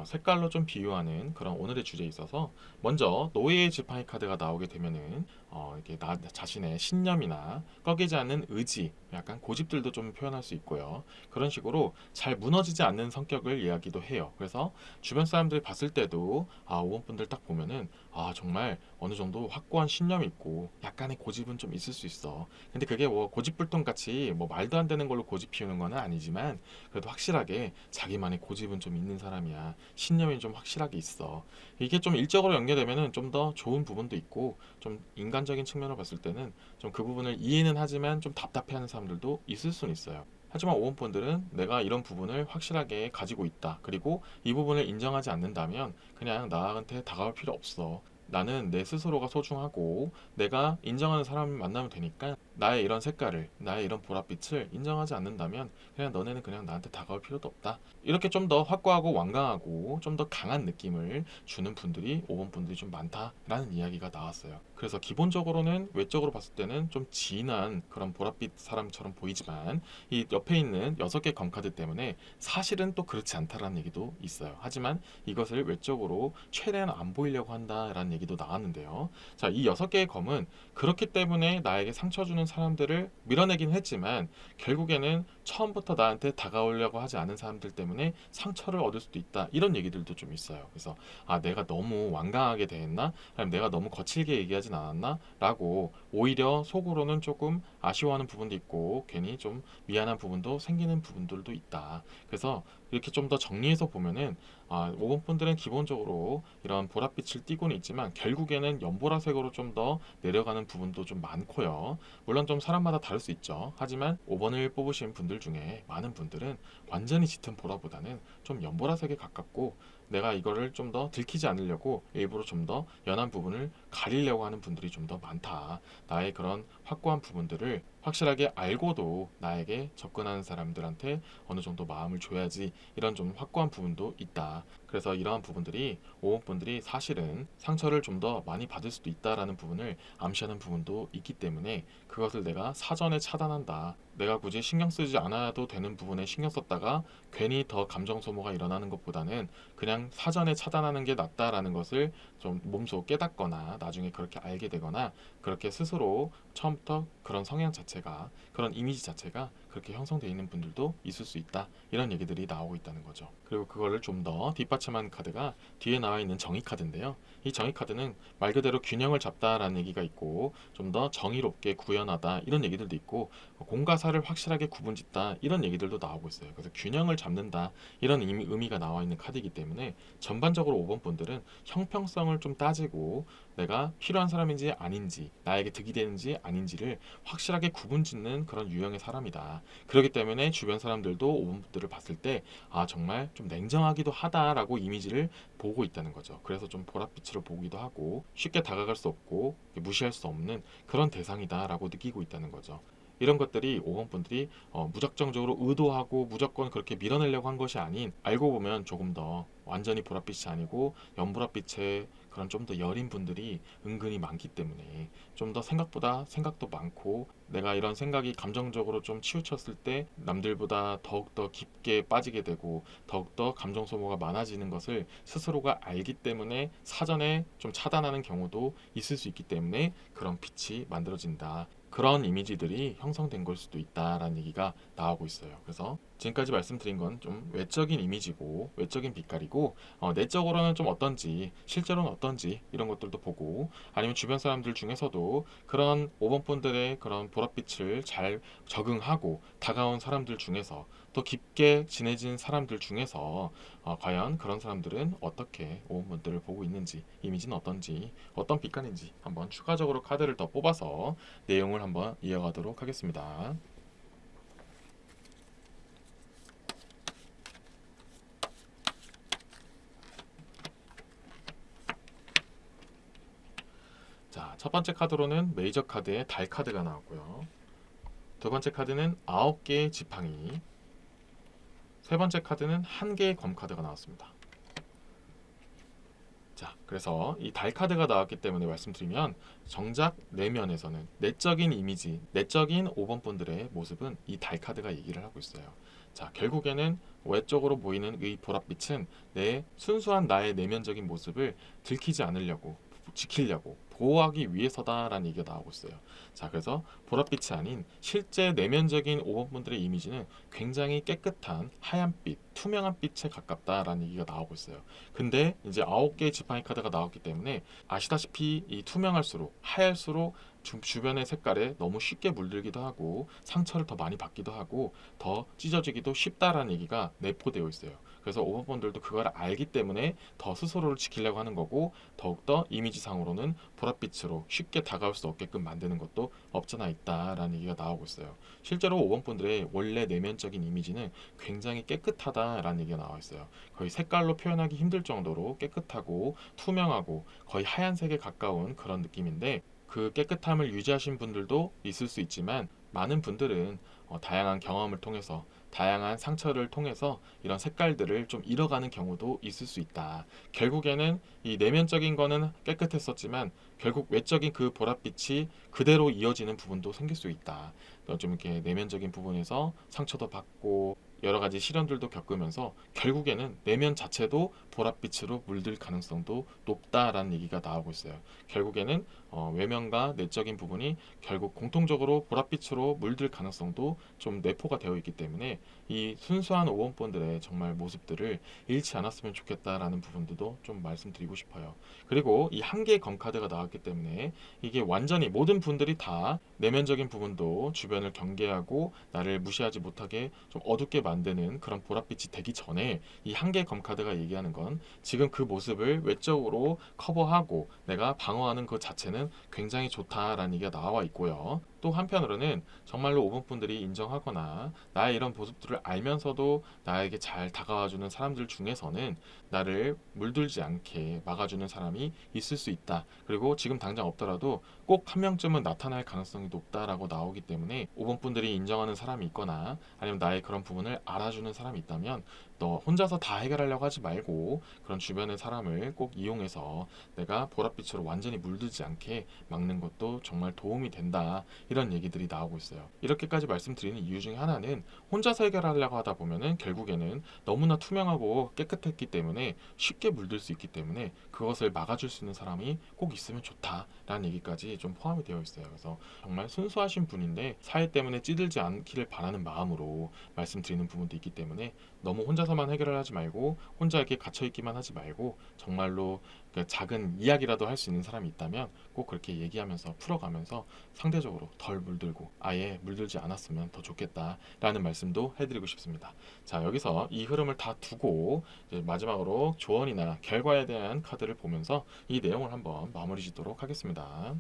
색깔로 좀 비유하는 그런 오늘의 주제에 있어서, 먼저 노예의 지팡이 카드가 나오게 되면은 이렇게 나 자신의 신념이나 꺾이지 않는 의지, 약간 고집들도 좀 표현할 수 있고요. 그런 식으로 잘 무너지지 않는 성격을 이야기도 해요. 그래서 주변 사람들이 봤을 때도 5번 분들 딱 보면은 정말 어느 정도 확고한 신념이 있고 약간의 고집은 좀 있을 수 있어. 근데 그게 뭐 고집불통 같이 뭐 말도 안 되는 걸로 고집 피우는 건 아니지만, 그래도 확실하게 자기만의 고집은 좀 있는 사람이야. 신념이 좀 확실하게 있어. 이게 좀 일적으로 연결되면은 좀 더 좋은 부분도 있고, 좀 인간적인 측면으로 봤을 때는 좀 그 부분을 이해는 하지만 좀 답답해하는 사람들도 있을 수는 있어요. 하지만 오원분들은 내가 이런 부분을 확실하게 가지고 있다, 그리고 이 부분을 인정하지 않는다면 그냥 나한테 다가올 필요 없어. 나는 내 스스로가 소중하고 내가 인정하는 사람을 만나면 되니까, 나의 이런 색깔을, 나의 이런 보랏빛을 인정하지 않는다면 그냥 너네는 그냥 나한테 다가올 필요도 없다. 이렇게 좀 더 확고하고 완강하고 좀 더 강한 느낌을 주는 분들이 5번 분들이 좀 많다라는 이야기가 나왔어요. 그래서 기본적으로는 외적으로 봤을 때는 좀 진한 그런 보랏빛 사람처럼 보이지만, 이 옆에 있는 6개 검카드 때문에 사실은 또 그렇지 않다라는 얘기도 있어요. 하지만 이것을 외적으로 최대한 안 보이려고 한다라는 얘기도 나왔는데요. 자, 이 6개의 검은 그렇기 때문에 나에게 상처 주는 사람들을 밀어내긴 했지만, 결국에는 처음부터 나한테 다가오려고 하지 않은 사람들 때문에 상처를 얻을 수도 있다. 이런 얘기들도 좀 있어요. 그래서 내가 너무 완강하게 대했나? 아니면 내가 너무 거칠게 얘기하진 않았나? 라고 오히려 속으로는 조금 아쉬워하는 부분도 있고 괜히 좀 미안한 부분도 생기는 부분들도 있다. 그래서 이렇게 좀 더 정리해서 보면은 5번 분들은 기본적으로 이런 보랏빛을 띠고는 있지만 결국에는 연보라색으로 좀 더 내려가는 부분도 좀 많고요. 물론 좀 사람마다 다를 수 있죠. 하지만 5번을 뽑으신 분들 중에 많은 분들은 완전히 짙은 보라보다는 좀 연보라색에 가깝고 내가 이거를 좀 더 들키지 않으려고 일부러 좀 더 연한 부분을 가리려고 하는 분들이 좀 더 많다. 나의 그런 확고한 부분들을 확실하게 알고도 나에게 접근하는 사람들한테 어느 정도 마음을 줘야지, 이런 좀 확고한 부분도 있다. 그래서 이러한 부분들이 5번 분들이 사실은 상처를 좀 더 많이 받을 수도 있다라는 부분을 암시하는 부분도 있기 때문에 그것을 내가 사전에 차단한다. 내가 굳이 신경 쓰지 않아도 되는 부분에 신경 썼다가 괜히 더 감정 소모가 일어나는 것보다는 그냥 사전에 차단하는 게 낫다라는 것을 좀 몸소 깨닫거나 나중에 그렇게 알게 되거나 그렇게 스스로 처음부터 그런 성향 자체가, 그런 이미지 자체가 그렇게 형성되어 있는 분들도 있을 수 있다. 이런 얘기들이 나오고 있다는 거죠. 그리고 그거를 좀 더 뒷받침한 카드가 뒤에 나와 있는 정의 카드인데요. 이 정의 카드는 말 그대로 균형을 잡다라는 얘기가 있고 좀 더 정의롭게 구현하다 이런 얘기들도 있고 공과 사를 확실하게 구분짓다 이런 얘기들도 나오고 있어요. 그래서 균형을 잡는다 이런 의미가 나와 있는 카드이기 때문에 전반적으로 5번 분들은 형평성을 좀 따지고 내가 필요한 사람인지 아닌지, 나에게 득이 되는지 아닌지를 확실하게 구분짓는 그런 유형의 사람이다. 그렇기 때문에 주변 사람들도 5번 분들을 봤을 때 정말 좀 냉정하기도 하다라고 이미지를 보고 있다는 거죠. 그래서 좀 보랏빛으로 보기도 하고 쉽게 다가갈 수 없고 무시할 수 없는 그런 대상이다라고 느끼고 있다는 거죠. 이런 것들이 5번 분들이 무작정적으로 의도하고 무조건 그렇게 밀어내려고 한 것이 아닌, 알고 보면 조금 더 완전히 보랏빛이 아니고 연보랏빛의 그런 좀 더 여린 분들이 은근히 많기 때문에 좀 더 생각보다 생각도 많고 내가 이런 생각이 감정적으로 좀 치우쳤을 때 남들보다 더욱더 깊게 빠지게 되고 더욱더 감정 소모가 많아지는 것을 스스로가 알기 때문에 사전에 좀 차단하는 경우도 있을 수 있기 때문에 그런 빛이 만들어진다. 그런 이미지들이 형성된 걸 수도 있다라는 얘기가 나오고 있어요. 그래서 지금까지 말씀드린 건 좀 외적인 이미지고 외적인 빛깔이고 내적으로는 좀 어떤지, 실제로는 어떤지 이런 것들도 보고, 아니면 주변 사람들 중에서도 그런 5번 분들의 그런 보랏빛을 잘 적응하고 다가온 사람들 중에서 또 깊게 친해진 사람들 중에서 과연 그런 사람들은 어떻게 5번 분들을 보고 있는지, 이미지는 어떤지, 어떤 빛깔인지 한번 추가적으로 카드를 더 뽑아서 내용을 한번 이어가도록 하겠습니다. 자, 첫 번째 카드로는 메이저 카드의 달 카드가 나왔고요. 두 번째 카드는 9개의 지팡이, 세 번째 카드는 1개의 검 카드가 나왔습니다. 자, 그래서 이 달 카드가 나왔기 때문에 말씀드리면 정작 내면에서는 내적인 이미지, 내적인 5번 분들의 모습은 이 달 카드가 얘기를 하고 있어요. 자, 결국에는 외적으로 보이는 이 보랏빛은 내 순수한 나의 내면적인 모습을 들키지 않으려고, 지키려고, 보호하기 위해서다라는 얘기가 나오고 있어요. 자, 그래서 보랏빛이 아닌 실제 내면적인 5번 분들의 이미지는 굉장히 깨끗한 하얀빛, 투명한 빛에 가깝다라는 얘기가 나오고 있어요. 근데 이제 9개의 지팡이 카드가 나왔기 때문에 아시다시피 이 투명할수록, 하얄수록 주변의 색깔에 너무 쉽게 물들기도 하고 상처를 더 많이 받기도 하고 더 찢어지기도 쉽다라는 얘기가 내포되어 있어요. 그래서 5번 분들도 그걸 알기 때문에 더 스스로를 지키려고 하는 거고, 더욱더 이미지상으로는 보랏빛으로 쉽게 다가올 수 없게끔 만드는 것도 없잖아 있다라는 얘기가 나오고 있어요. 실제로 5번 분들의 원래 내면적인 이미지는 굉장히 깨끗하다라는 얘기가 나와 있어요. 거의 색깔로 표현하기 힘들 정도로 깨끗하고 투명하고 거의 하얀색에 가까운 그런 느낌인데, 그 깨끗함을 유지하신 분들도 있을 수 있지만 많은 분들은 다양한 경험을 통해서, 다양한 상처를 통해서 이런 색깔들을 좀 잃어가는 경우도 있을 수 있다. 결국에는 이 내면적인 거는 깨끗했었지만 결국 외적인 그 보랏빛이 그대로 이어지는 부분도 생길 수 있다. 좀 이렇게 내면적인 부분에서 상처도 받고 여러 가지 시련들도 겪으면서 결국에는 내면 자체도 보랏빛으로 물들 가능성도 높다라는 얘기가 나오고 있어요. 결국에는 외면과 내적인 부분이 결국 공통적으로 보랏빛으로 물들 가능성도 좀 내포가 되어 있기 때문에 이 순수한 5번분들의 정말 모습들을 잃지 않았으면 좋겠다라는 부분들도 좀 말씀드리고 싶어요. 그리고 이 한 개의 검카드가 나왔기 때문에 이게 완전히 모든 분들이 다 내면적인 부분도 주변을 경계하고 나를 무시하지 못하게 좀 어둡게 만드는 그런 보랏빛이 되기 전에 이 한 개의 검카드가 얘기하는 건 지금 그 모습을 외적으로 커버하고 내가 방어하는 그 자체는 굉장히 좋다라는 얘기가 나와 있고요. 또 한편으로는 정말로 5번 분들이 인정하거나 나의 이런 모습들을 알면서도 나에게 잘 다가와주는 사람들 중에서는 나를 물들지 않게 막아주는 사람이 있을 수 있다. 그리고 지금 당장 없더라도 꼭 한 명쯤은 나타날 가능성이 높다라고 나오기 때문에 5번 분들이 인정하는 사람이 있거나 아니면 나의 그런 부분을 알아주는 사람이 있다면 너 혼자서 다 해결하려고 하지 말고 그런 주변의 사람을 꼭 이용해서 내가 보랏빛으로 완전히 물들지 않게 막는 것도 정말 도움이 된다. 이런 얘기들이 나오고 있어요. 이렇게까지 말씀드리는 이유 중에 하나는 혼자서 해결하려고 하다 보면은 결국에는 너무나 투명하고 깨끗했기 때문에 쉽게 물들 수 있기 때문에 그것을 막아줄 수 있는 사람이 꼭 있으면 좋다라는 얘기까지 좀 포함이 되어 있어요. 그래서 정말 순수하신 분인데 사회 때문에 찌들지 않기를 바라는 마음으로 말씀드리는 부분도 있기 때문에 너무 혼자서만 해결을 하지 말고 혼자 이렇게 갇혀있기만 하지 말고 정말로 그 작은 이야기라도 할 수 있는 사람이 있다면 꼭 그렇게 얘기하면서 풀어가면서 상대적으로 덜 물들고 아예 물들지 않았으면 더 좋겠다라는 말씀도 해드리고 싶습니다. 자, 여기서 이 흐름을 다 두고 이제 마지막으로 조언이나 결과에 대한 카드를 보면서 이 내용을 한번 마무리 짓도록 하겠습니다.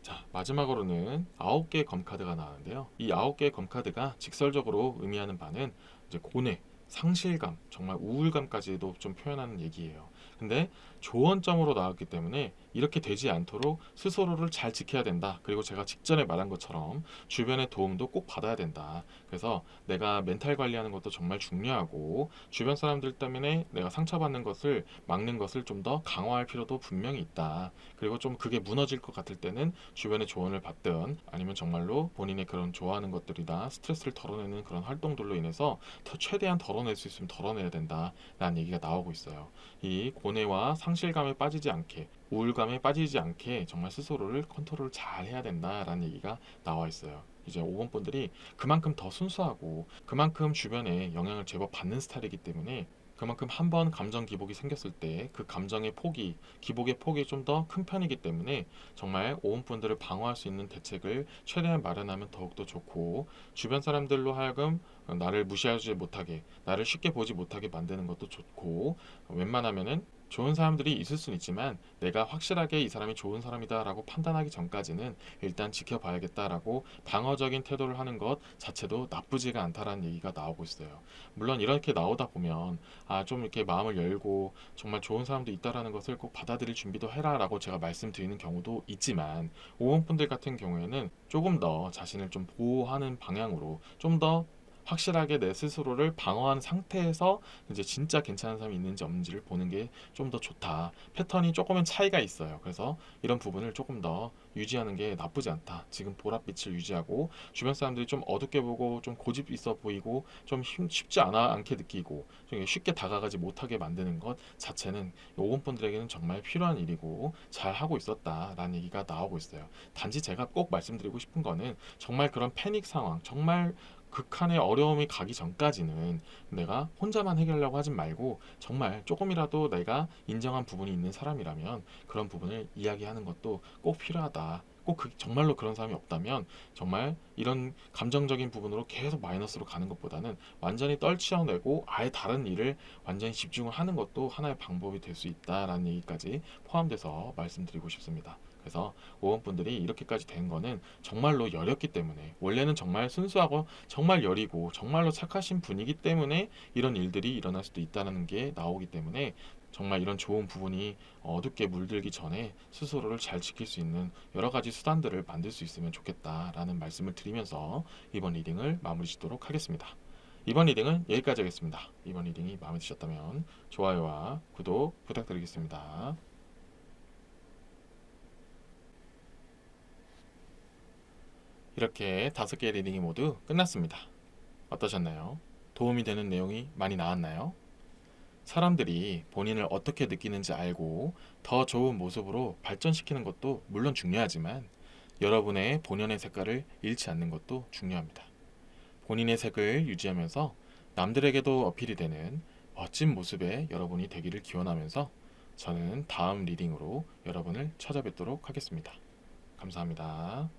자, 마지막으로는 9개의 검카드가 나왔는데요. 이 9개의 검카드가 직설적으로 의미하는 바는 이제 고뇌, 상실감, 정말 우울감까지도 좀 표현하는 얘기예요. 근데 조언점으로 나왔기 때문에 이렇게 되지 않도록 스스로를 잘 지켜야 된다. 그리고 제가 직전에 말한 것처럼 주변의 도움도 꼭 받아야 된다. 그래서 내가 멘탈 관리하는 것도 정말 중요하고 주변 사람들 때문에 내가 상처받는 것을 막는 것을 좀 더 강화할 필요도 분명히 있다. 그리고 좀 그게 무너질 것 같을 때는 주변의 조언을 받든 아니면 정말로 본인의 그런 좋아하는 것들이나 스트레스를 덜어내는 그런 활동들로 인해서 최대한 덜어낼 수 있으면 덜어내야 된다라는 얘기가 나오고 있어요. 이 고뇌와 상실감에 빠지지 않게 우울감에 빠지지 않게 정말 스스로를 컨트롤 잘 해야 된다라는 얘기가 나와 있어요. 이제 5번 분들이 그만큼 더 순수하고 그만큼 주변에 영향을 제법 받는 스타일이기 때문에 그만큼 한 번 감정 기복이 생겼을 때 그 감정의 폭이 기복의 폭이 좀 더 큰 편이기 때문에 정말 5번 분들을 방어할 수 있는 대책을 최대한 마련하면 더욱더 좋고 주변 사람들로 하여금 나를 무시하지 못하게 나를 쉽게 보지 못하게 만드는 것도 좋고 웬만하면은 좋은 사람들이 있을 수는 있지만 내가 확실하게 이 사람이 좋은 사람이다라고 판단하기 전까지는 일단 지켜봐야겠다라고 방어적인 태도를 하는 것 자체도 나쁘지가 않다라는 얘기가 나오고 있어요. 물론 이렇게 나오다 보면 좀 이렇게 마음을 열고 정말 좋은 사람도 있다라는 것을 꼭 받아들일 준비도 해라라고 제가 말씀드리는 경우도 있지만 5번 분들 같은 경우에는 조금 더 자신을 좀 보호하는 방향으로 좀 더 확실하게 내 스스로를 방어한 상태에서 이제 진짜 괜찮은 사람이 있는지 없는지를 보는 게 좀 더 좋다. 패턴이 조금은 차이가 있어요. 그래서 이런 부분을 조금 더 유지하는 게 나쁘지 않다. 지금 보랏빛을 유지하고 주변 사람들이 좀 어둡게 보고 좀 고집 있어 보이고 좀 쉽지 않게 느끼고 좀 쉽게 다가가지 못하게 만드는 것 자체는 5번 분들에게는 정말 필요한 일이고 잘 하고 있었다라는 얘기가 나오고 있어요. 단지 제가 꼭 말씀드리고 싶은 거는 정말 그런 패닉 상황, 정말 극한의 어려움이 가기 전까지는 내가 혼자만 해결하려고 하지 말고 정말 조금이라도 내가 인정한 부분이 있는 사람이라면 그런 부분을 이야기하는 것도 꼭 필요하다. 꼭 정말로 그런 사람이 없다면 정말 이런 감정적인 부분으로 계속 마이너스로 가는 것보다는 완전히 떨치어내고 아예 다른 일을 완전히 집중을 하는 것도 하나의 방법이 될 수 있다라는 얘기까지 포함돼서 말씀드리고 싶습니다. 그래서 5번 분들이 이렇게까지 된 거는 정말로 여렸기 때문에 원래는 정말 순수하고 정말 여리고 정말로 착하신 분이기 때문에 이런 일들이 일어날 수도 있다는 게 나오기 때문에 정말 이런 좋은 부분이 어둡게 물들기 전에 스스로를 잘 지킬 수 있는 여러 가지 수단들을 만들 수 있으면 좋겠다라는 말씀을 드리면서 이번 리딩을 마무리 짓도록 하겠습니다. 이번 리딩은 여기까지 하겠습니다. 이번 리딩이 마음에 드셨다면 좋아요와 구독 부탁드리겠습니다. 이렇게 5개의 리딩이 모두 끝났습니다. 어떠셨나요? 도움이 되는 내용이 많이 나왔나요? 사람들이 본인을 어떻게 느끼는지 알고 더 좋은 모습으로 발전시키는 것도 물론 중요하지만 여러분의 본연의 색깔을 잃지 않는 것도 중요합니다. 본인의 색을 유지하면서 남들에게도 어필이 되는 멋진 모습의 여러분이 되기를 기원하면서 저는 다음 리딩으로 여러분을 찾아뵙도록 하겠습니다. 감사합니다.